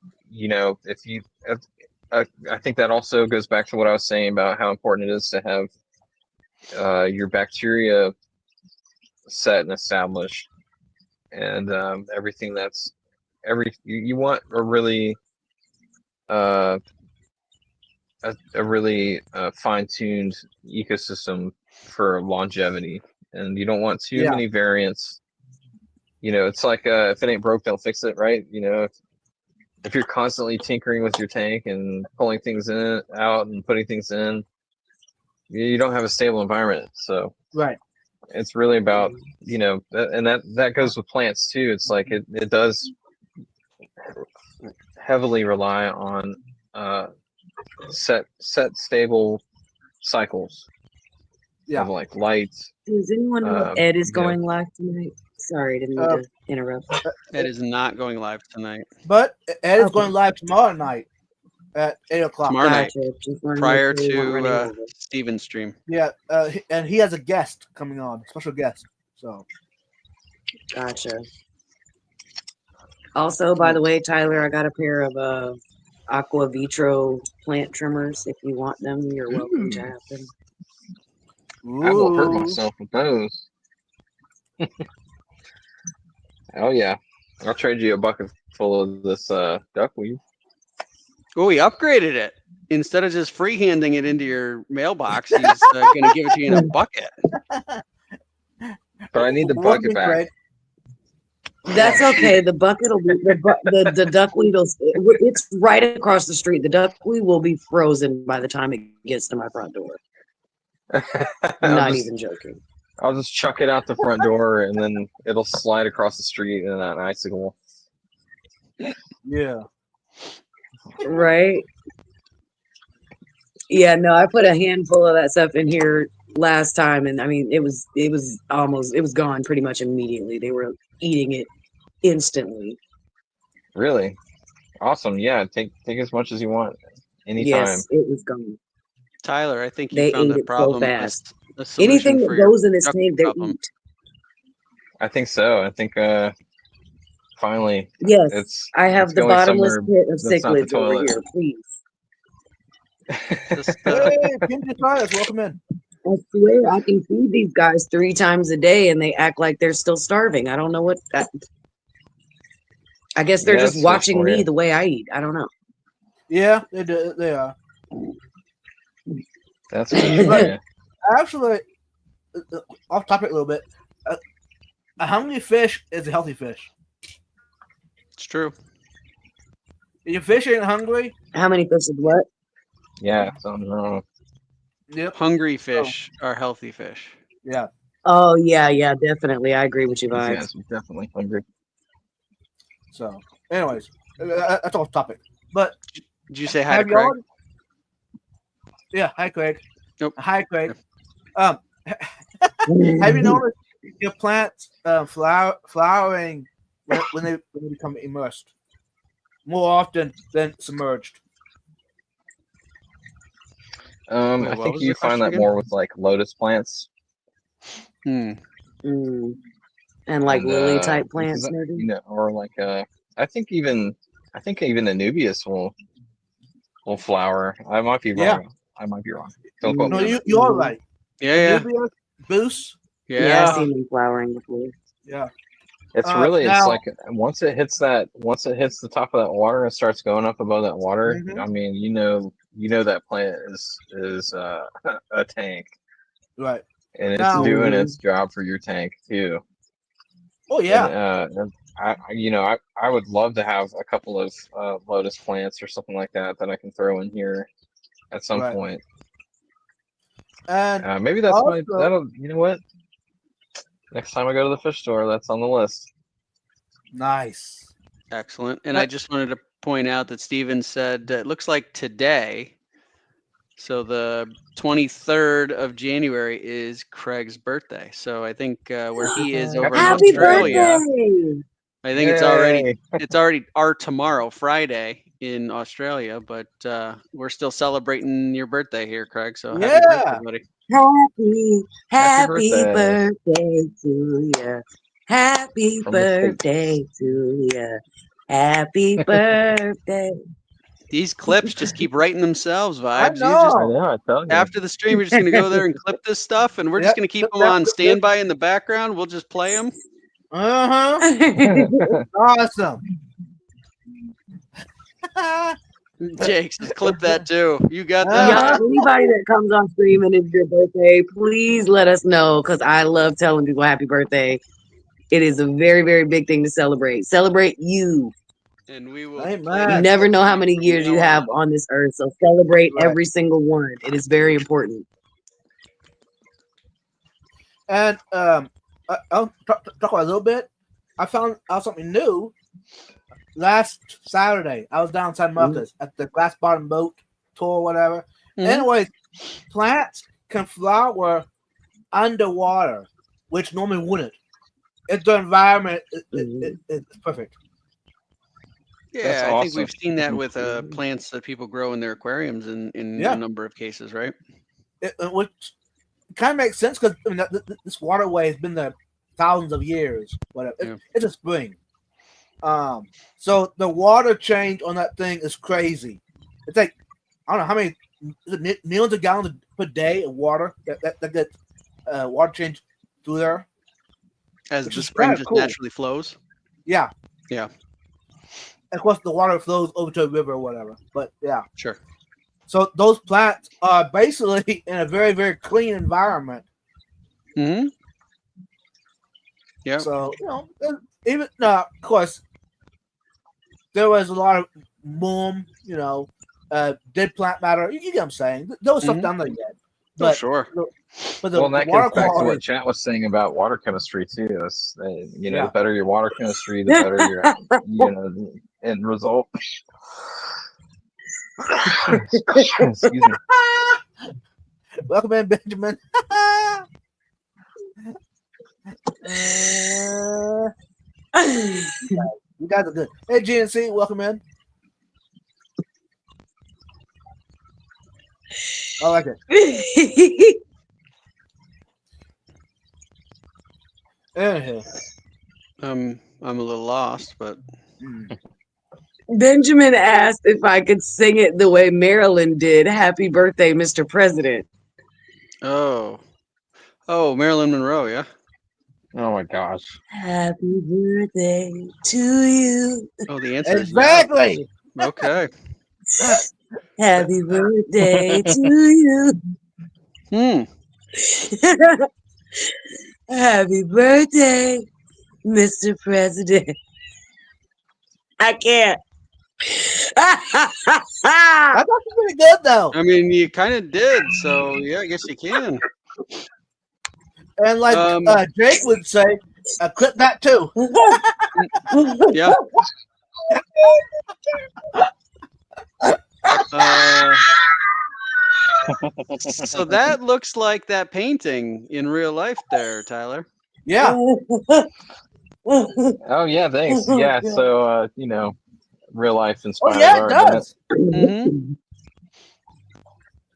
I think that also goes back to what I was saying about how important it is to have your bacteria set and established, and everything that's you want uh, a really fine-tuned ecosystem for longevity, and you don't want too Yeah. many variants. It's like if it ain't broke, don't fix it, right? If you're constantly tinkering with your tank and pulling things in out and putting things in, you don't have a stable environment. So Right. it's really about and that goes with plants too. It's like it does heavily rely on uh, set stable cycles Yeah. of like lights. Does anyone know if Ed is You know, going live tonight? Sorry, didn't mean Uh, to interrupt. It is not going live tonight. but Ed is Okay, going live tomorrow night at 8 o'clock. Tomorrow night, gotcha. Just want to make prior sure we weren't to running over. Steven's stream. Yeah. And he has a guest coming on, special guest. So. Gotcha. Also, by the way, Tyler, I got a pair of Aqua Vitro plant trimmers. If you want them, you're welcome to have them. I will hurt Ooh. myself with those. Oh yeah, I'll trade you a bucket full of this duckweed. Oh, we upgraded it. instead of just freehanding it into your mailbox, he's going to give it to you in a bucket. But I need the What bucket do you back. think, That's okay. The bucket will be the duckweed will. It's right across the street. The duckweed will be frozen by the time it gets to my front door. I'm not even joking. I'll just chuck it out the front door, and then it'll slide across the street in an icicle. Yeah. Right? Yeah, no, I put a handful of that stuff in here last time, and I mean, it was gone pretty much immediately. They were eating it instantly. Really? Awesome. Yeah, take as much as you want. Anytime. Yes, it was gone. Tyler, I think you They found ate the it so problem, fast. a solution Anything for that your goes in this duckweed tank, they problem. eat. I think so. I think finally Yes, it's I have the going bottomless somewhere pit of that's not the cichlids over toilet. here, please. Just, Hey, Pinky Fires, welcome in. I swear I can feed these guys 3 times a day and they act like they're still starving. I don't know what I guess they're Yeah, just that's watching for me you. the way I eat. I don't know. Yeah, they do. They are. That's good for you. Actually, off topic a little bit. A hungry fish is a healthy fish. it's true. If your fish ain't hungry, How many fish is what? Yeah, something's wrong. yep, Hungry fish are healthy fish. yeah. Oh yeah, definitely. I agree with you, These Vibes. guys are definitely hungry. So, anyways, that's off topic. But Did you say hi to have Craig? y'all? Yeah, hi Craig. Nope. Hi Craig. Have you noticed your plants flowering when they become immersed more often than submerged? Wait, I what think was you the find question that again? more with like lotus plants Hmm. And like and, lily type because, plants, maybe. you know, or like I think even Anubias will flower. I might be Yeah. wrong. I might be wrong. Don't quote No, me on that. you are right. Yeah, Anubia, Boost, Yeah, I've yeah. seen them flowering before. yeah. It's Now- like once it hits the top of that water and starts going up above that water, Mhm. I mean, you know that plant is a tank, Right. and it's Now- doing its job for your tank too. Oh yeah. And, I would love to have a couple of lotus plants or something like that I can throw in here at some Right. point. And Maybe that's also- that'll, you know what? Next time I go to the fish store, that's on the list. nice. Excellent. And I just wanted to point out that Steven said it looks like today, so the 23rd of January is Craig's birthday. So I think where he is over in Happy Australia, birthday! I think it's already our tomorrow, Friday in Australia, but we're still celebrating your birthday here, Craig. So happy Yeah. birthday, buddy. Happy birthday. birthday to you. Happy From the States. birthday to you. Happy birthday. These clips just keep writing themselves, I Vibes. You know. just I know. I tell you. after the stream, you're just gonna go there and clip this stuff, and we're just Yep, gonna keep clip them that, on clip this. standby in the background. We'll just play them. Awesome. Jake says, clip that too. You got Yeah. that? Y'all, anybody that comes on stream and it's your birthday, please let us know because I love telling people happy birthday. It is a very, very big thing to celebrate. Celebrate you. And we will. Amen. play You that never clip know how from many years you now have on. on this earth. So celebrate Right. every single one. It is very important. And I'll talk about a little bit. I found out something new last Saturday. I was down in San Marcos at the Glass Bottom Boat Tour, whatever. Mhm. Anyways, plants can flower underwater, which normally wouldn't. If the environment is perfect. Yeah, That's I think awesome. we've seen that with plants that people grow in their aquariums in Yeah. a number of cases, right? Which kind of makes sense because this waterway has been there thousands of years. Whatever. Yeah. It's a spring. So the water change on that thing is crazy. It's like I don't know how many millions of gallons per day of water that get water change through there. As Which the is spring kinda just cool. naturally flows. Yeah. Yeah. Of course, the water flows over to a river or whatever. But yeah. Sure. So those plants are basically in a very, very clean environment. Mm-hmm. Yeah. So even of course, there was a lot of boom, dead plant matter. You get what I'm saying? There was stuff Mhm. down there yet, Oh, but sure. but the Well, and that water goes back to quality, what Chat was saying about water chemistry too. The yeah. better your water chemistry, the better your, end result. Excuse me. Welcome in, Benjamin. You guys are good. Hey, GNC, welcome in. I like it. Anywho, I'm a little lost, but Benjamin asked if I could sing it the way Marilyn did. Happy birthday, Mr. President. oh, Marilyn Monroe, yeah. Oh my gosh. Happy birthday to you. Oh, the answer is yeah. exactly. Okay. Happy birthday to you. Hmm. Happy birthday, Mr. President. I can't. That's actually pretty good though. I mean, you kind of did, so yeah, I guess you can. And like Jake would say, clip that too. Yeah. So that looks like that painting in real life there, Tyler. Yeah. Oh yeah, thanks. Yeah, so real life Oh inspired yeah, it art. does. Mm-hmm.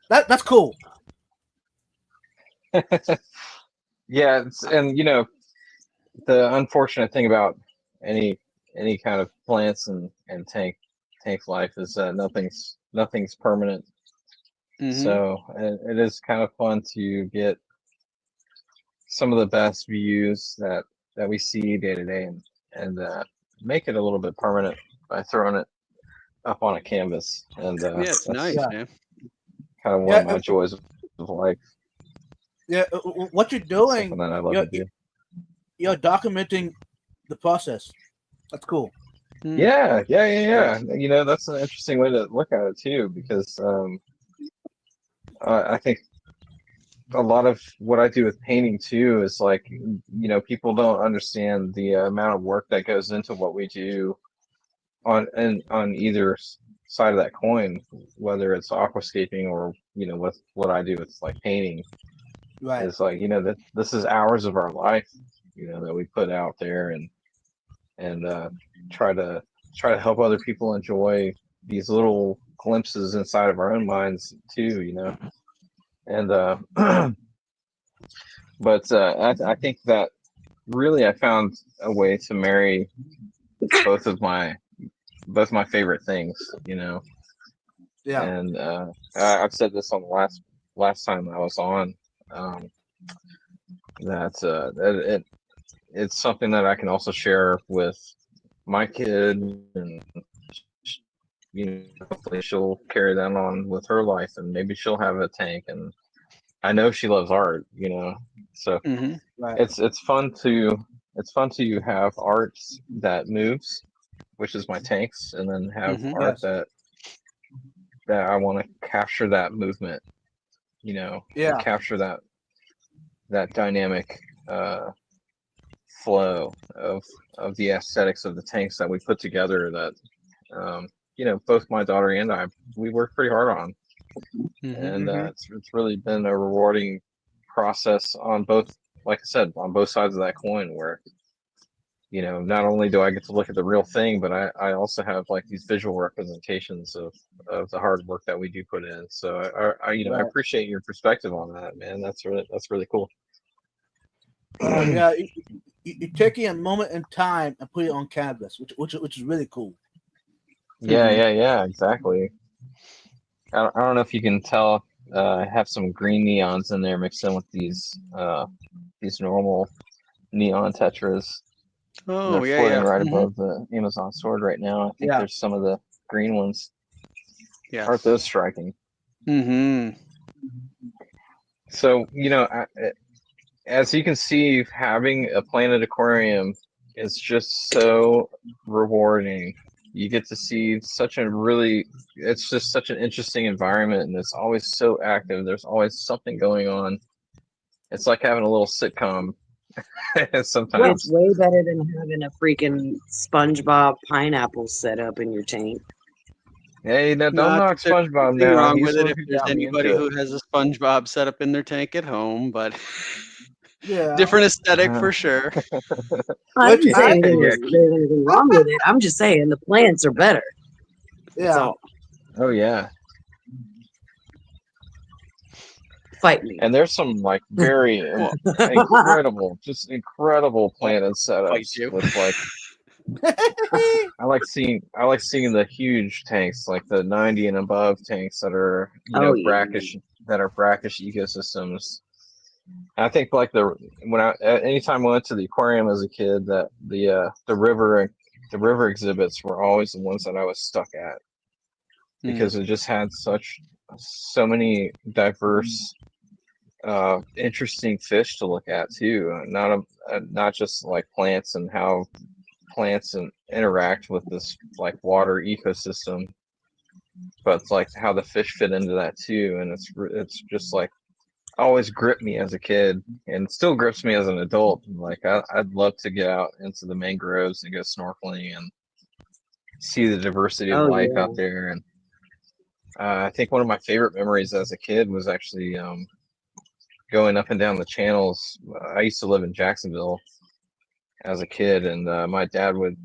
That's cool. Yeah, and the unfortunate thing about any kind of plants and tank life is that nothing's permanent. Mm-hmm. So it is kind of fun to get some of the best views that we see day to day and make it a little bit permanent by throwing it up on a canvas. And Yeah, it's nice, Yeah. man. kind of one of my joys of life. Yeah, what you're doing, Something that I love to do. you're documenting the process. That's cool. Hmm. Yeah. That's an interesting way to look at it too, because I think a lot of what I do with painting too is like, people don't understand the amount of work that goes into what we do on either side of that coin, whether it's aquascaping or with what I do with like painting. Right. Is like that this is hours of our life, that we put out there and try to help other people enjoy these little glimpses inside of our own minds too. And but I think that really I found a way to marry both of my favorite things. Yeah. And I've said this on the last time I was on, that it's something that I can also share with my kid, and hopefully she'll carry that on with her life, and maybe she'll have a tank. And I know she loves art. So Mm-hmm. Right. it's fun to have art that moves, which is my tanks, and then have Mhm. art Yes. that I want to capture that movement, and Yeah. capture that dynamic flow of the aesthetics of the tanks that we put together, that both my daughter and I, we worked pretty hard on. Mm-hmm. And it's really been a rewarding process on both, like I said, on both sides of that coin, where not only do I get to look at the real thing, but I also have like these visual representations of the hard work that we do put in. So I Right. appreciate your perspective on that, man. That's really cool. Yeah. You're taking a moment in time and put it on canvas, which is really cool. Yeah, exactly. I don't know if you can tell. I have some green neons in there mixed in with these normal neon tetras. And Oh, they're yeah, floating yeah. right Mm-hmm. above the Amazon sword right now. I think Yeah. there's some of the green ones. Yeah. Aren't those striking? Mm-hmm. So, as you can see, having a planted aquarium is just so rewarding. You get to see it's just such an interesting environment, and it's always so active. There's always something going on. It's like having a little sitcom It's sometimes. way better than having a freaking SpongeBob pineapple set up in your tank. Hey, now don't Not knock that there's SpongeBob anything now. wrong He's with the it one if who there's got me anybody into it. who has a SpongeBob set up in their tank at home, but Yeah. different aesthetic Uh, for sure. I Which didn't say I yeah. there's anything wrong with it. I'm just saying the plants are better. That's yeah. all. Oh yeah. Fight me. And there's some like very Well, just incredible planted fight setups you. with like I like seeing the huge tanks, like the 90 and above tanks that are, Oh yeah. brackish ecosystems. And I think like anytime I went to the aquarium as a kid, that the river exhibits were always the ones that I was stuck at because it just had so many diverse interesting fish to look at too. Not just like plants and how plants and interact with this like water ecosystem, but it's like how the fish fit into that too. And it's just like always gripped me as a kid, and still grips me as an adult. Like I'd love to get out into the mangroves and go snorkeling and see the diversity of Oh life out yeah. there. And I think one of my favorite memories as a kid was actually going up and down the channels. I used to live in Jacksonville as a kid, and my dad would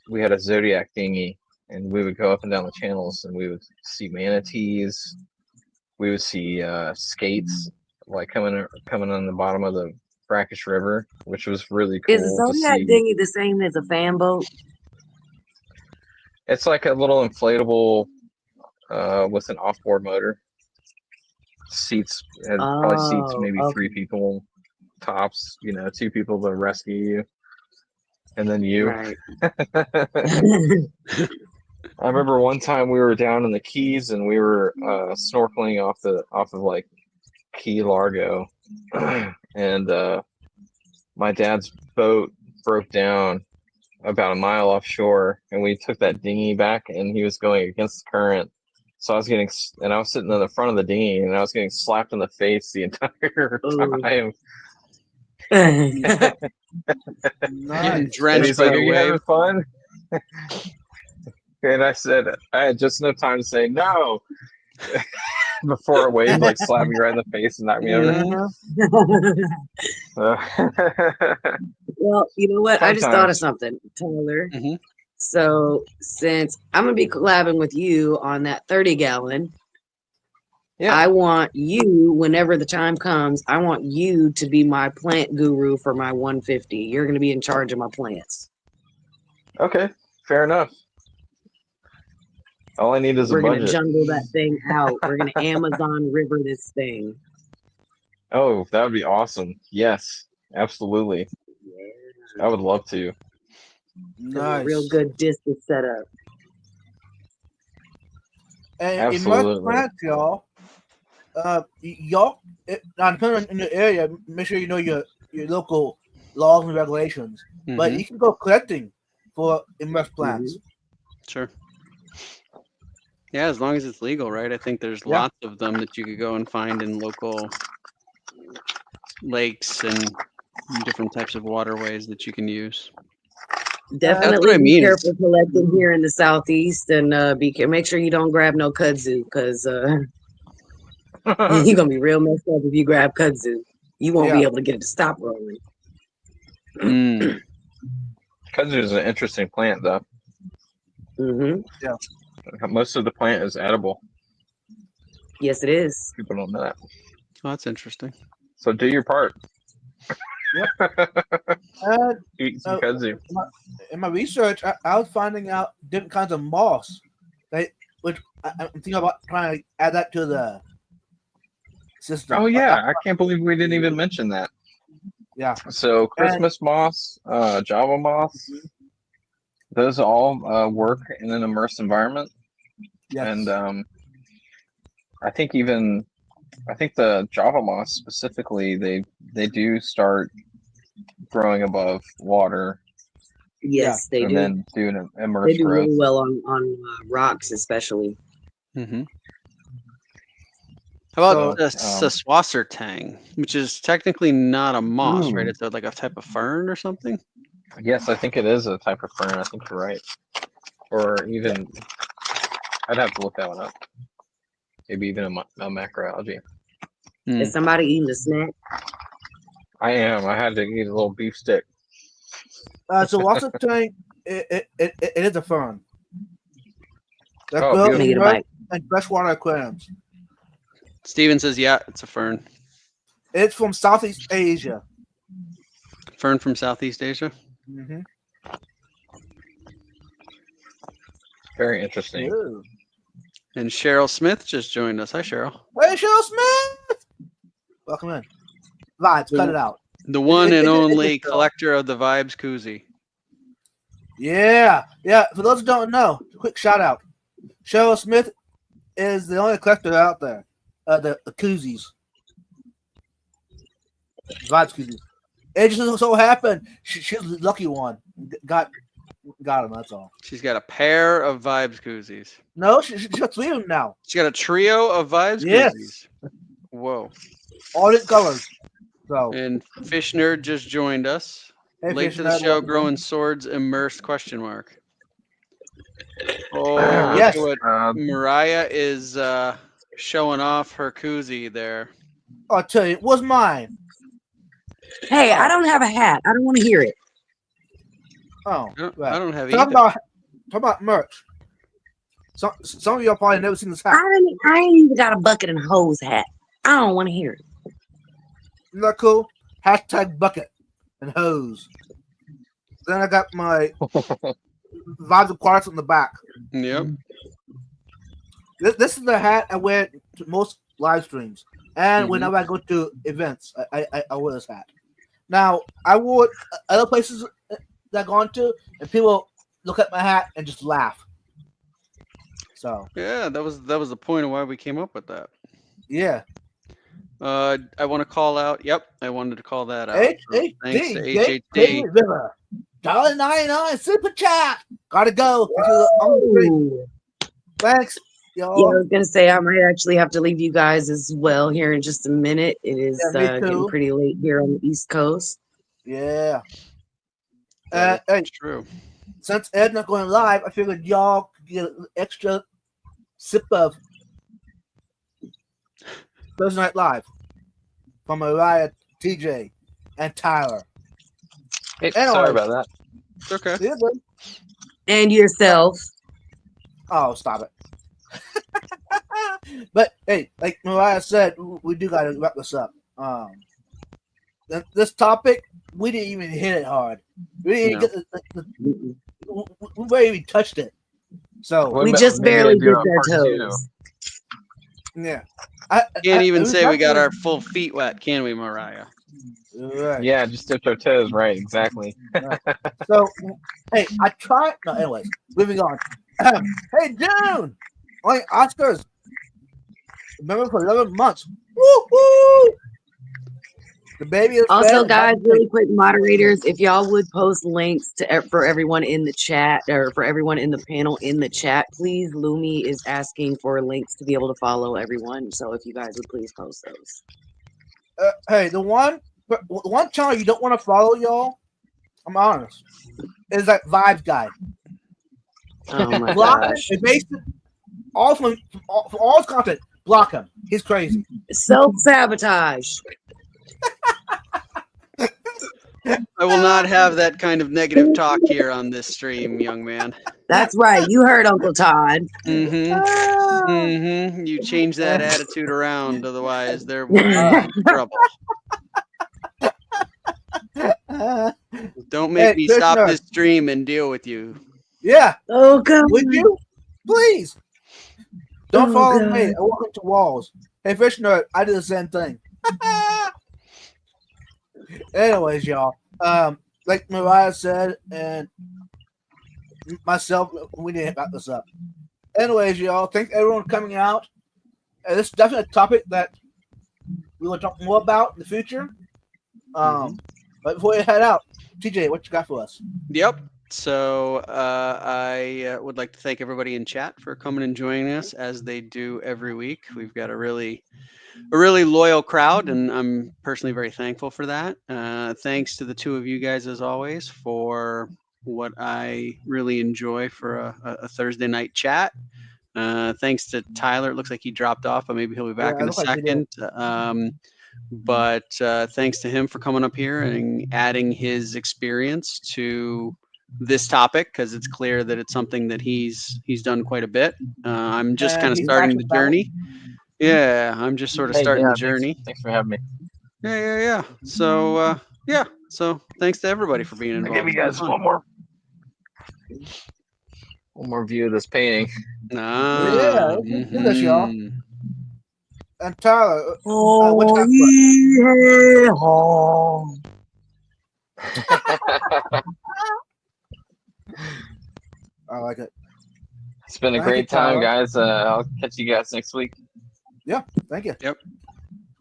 we had a Zodiac dinghy, and we would go up and down the channels, and we would see manatees. We would see skates like coming on the bottom of the brackish river, which was really Is a cool to Zodiac see. dinghy the same as a fan boat? It's like a little inflatable with an off-board motor. It probably seats Oh, maybe three okay. people tops. Two people to rescue you, and then you. Right. I remember one time we were down in the Keys and we were snorkeling off of like Key Largo, and my dad's boat broke down about a mile offshore, and we took that dinghy back, and he was going against the current. So I was sitting in the front of the dinghy, and I was getting slapped in the face the entire Ooh. time. Getting Nice. And drenched he's by like, "Are the you having wave. fun?" And I said, I had just enough time to say no before a wave like slapped me right in the face and knocked me over. So, Well, you know what? I fun just thought of times. something, Tyler. Mm-hmm. So since I'm gonna be collabing with you on that 30-gallon, Yeah. I want you, whenever the time comes, I want you to be my plant guru for my 150. You're gonna be in charge of my plants. Okay. Fair enough. All I need is a We're gonna budget. jungle that thing out. We're gonna Amazon River this thing. Oh, that would be awesome. Yes, absolutely. I would love to. There's a real Nice. good distance set up. And immersed Absolutely. plants, y'all. Depending on in your area, make sure you know your local laws and regulations. But Mm-hmm. you can go collecting for immersed plants. Sure. Yeah, as long as it's legal, right? I think there's Yeah. lots of them that you could go and find in local lakes and different types of waterways that you can use. Definitely I be mean. careful collecting here in the southeast, and make sure you don't grab no kudzu, because you're gonna be real messed up if you grab kudzu. You won't be able to get it to stop rolling. Mm. Kudzu is an interesting plant, though. Mm-hmm. Yeah. Most of the plant is edible. Yes, it is. People don't know that. Oh, that's interesting. So do your part. Eat some Uh, kudzu. in my research, I was finding out different kinds of moss, which I'm thinking about trying to add that to the system. Oh yeah, I can't believe we didn't even mention that. Yeah. So Christmas moss, Java moss, those all work in an immersed environment. Yes. And I think the Java moss specifically, they do start growing above water Yes, they and do. then do an They immersed do growth. really well on rocks, especially. Mm-hmm. How about So, the Saswassertang, which is technically not a moss, right? Ooh. It's like a type of fern or something. Yes, I think it is a type of fern. I think you're right. Or even, I'd have to look that one up. Maybe even a macroalgae. Is somebody eating a snack? I am. I had to eat a little beef stick. So what's the thing? It is a fern. That's Oh, built Let me in get a earth bite. and freshwater aquariums. Steven says, yeah, it's a fern. It's from Southeast Asia. Fern from Southeast Asia. Mm-hmm. Very interesting. Ooh. And Cheryl Smith just joined us. Hi, Cheryl. Hey, Cheryl Smith! Welcome in. Vibes, cut it out. The one and It- only it's, collector of the Vibes koozie. Yeah. For those who don't know, quick shout out. Cheryl Smith is the only collector out there. The koozies. Vibes koozies. It just so happened she's the lucky one. Got him, that's all. She's got a pair of Vibes koozies. No, she got 3 of them now. She's got a trio of Vibes Yes. koozies. Whoa. All different colors. So, And Fish Nerd just joined us. hey, Late Fish to the Nerd, show, welcome. growing swords immersed ? Oh, Yes. look at what Mariah is showing off her koozie there. I'll tell you, it was mine. Hey, Oh. I don't have a hat. I don't want to hear it. Oh, I don't have Talk either. about merch. Some of y'all probably never seen this hat. I ain't even got a bucket and hose hat. I don't want to hear it. Isn't that cool? Hashtag bucket and hose. Then I got my Vibes of Quartz on the back. Yep. This is the hat I wear to most live streams. And Mhm. whenever I go to events, I wear this hat. Now, I wore it other places that I've gone to, and people look at my hat and just laugh. So, Yeah, that was the point of why we came up with that. yeah. I want to call out. Yep, I wanted to call that out. HHD, Thanks to Jake HHD. River. $1.99 super chat. Gotta go. Ooh. Thanks, Yeah, I y'all. was gonna say I might actually have to leave you guys as well here in just a minute. It is Yeah, me getting too. pretty late here on the East Coast. Yeah. That Hey, is true. since Ed's not going live, I figured y'all could get an extra sip of Thursday Night Live from Mariah, TJ, and Tyler. Hey, Anyway. sorry about that. It's okay. See you then. And yourself. Oh, stop it. But hey, like Mariah said, we do gotta wrap this up. This topic, we didn't even hit it hard. We didn't No. get we barely even touched it. So Well, We ma- just maybe barely I do dipped a our part two. toes. yeah, Can't even say we got definitely- our full feet wet, can we, Mariah? Right. Yeah, just dipped our toes. Right, exactly. So, hey, I tried. No, anyways, moving on. Hey, June! Like Oscars. Remember for 11 months. Woo-hoo! The baby is Also, fed. guys, really quick, moderators, if y'all would post links to for everyone in the chat or for everyone in the panel in the chat, please. Lumi is asking for links to be able to follow everyone. So if you guys would please post those. Hey, the one channel you don't want to follow, y'all, I'm honest, is that Vibes guy. Oh my Block him. gosh. It makes it all from all his content. Block him. He's crazy. Self-sabotage. I will not have that kind of negative talk here on this stream, young man. That's right. You heard Uncle Todd. You change that attitude around, otherwise there will be trouble. Don't make me stop Krishna. this stream and deal with you. Yeah. Oh God. Would you? Please. Don't Oh, follow God. me. I walk into walls. Hey, Fish Nerd, I do the same thing. Anyways, y'all. Like Mariah said, and myself, we need to wrap this up. Anyways, y'all, thank everyone for coming out. And this is definitely a topic that we will talk more about in the future. But before we head out, TJ, what you got for us? Yep. So I would like to thank everybody in chat for coming and joining us as they do every week. We've got a really loyal crowd, and I'm personally very thankful for that. Thanks to the two of you guys as always for what I really enjoy for a Thursday night chat. Thanks to Tyler. It looks like he dropped off, but maybe he'll be back Yeah, in a it looks like he did. second. But thanks to him for coming up here and adding his experience to this topic, because it's clear that it's something that he's done quite a bit. I'm just And kind of he's starting the passionate about it. journey. Yeah, I'm just sort of Hey, starting yeah, the journey. Thanks for having me. Yeah. So so thanks to everybody for being I'll involved. give you It's been guys fun. one more view of this painting. Ah, look at this, y'all. mhm. And Tyler, what Oh, you got for us? I like it. It's been a Thank you, great time, Tyler. guys. I'll catch you guys next week. Yeah, thank you. Yep.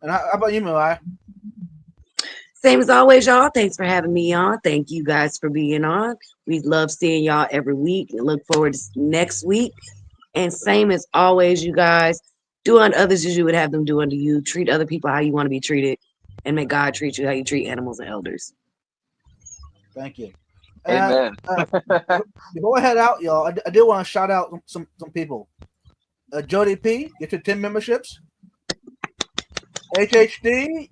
And how about you, Mariah? same as always, y'all. Thanks for having me on. Thank you guys for being on. We love seeing y'all every week and look forward to next week. And same as always, you guys, do unto others as you would have them do unto you. Treat other people how you want to be treated. And may God treat you how you treat animals and elders. Thank you. Amen. Before I head out, y'all, I do want to shout out some people. Jody P, get your 10 memberships. HHD,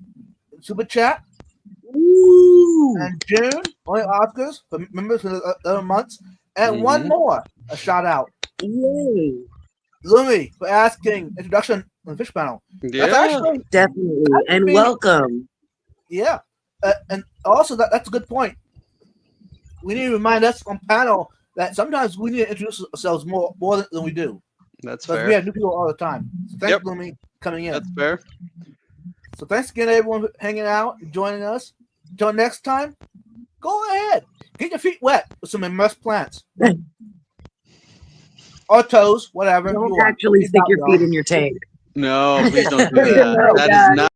Super Chat. Ooh. And June, only Oscars for members for the other months. And one more, a shout out. Yay. Lumi for asking introduction on the fish panel. That's Yeah. actually, Definitely. that would And be- welcome. yeah. And also, that's a good point. We need to remind us on panel that sometimes we need to introduce ourselves more than we do. That's Because fair. we have new people all the time. So thanks, Yep. Lumi, coming in. That's fair. So thanks again, everyone, for hanging out and joining us. Until next time, go ahead. Get your feet wet with some immersed plants. Or toes, whatever. Don't you want. actually Peace stick out, your y'all. feet in your tank. No, please don't do Yeah, that. no, That guys. is not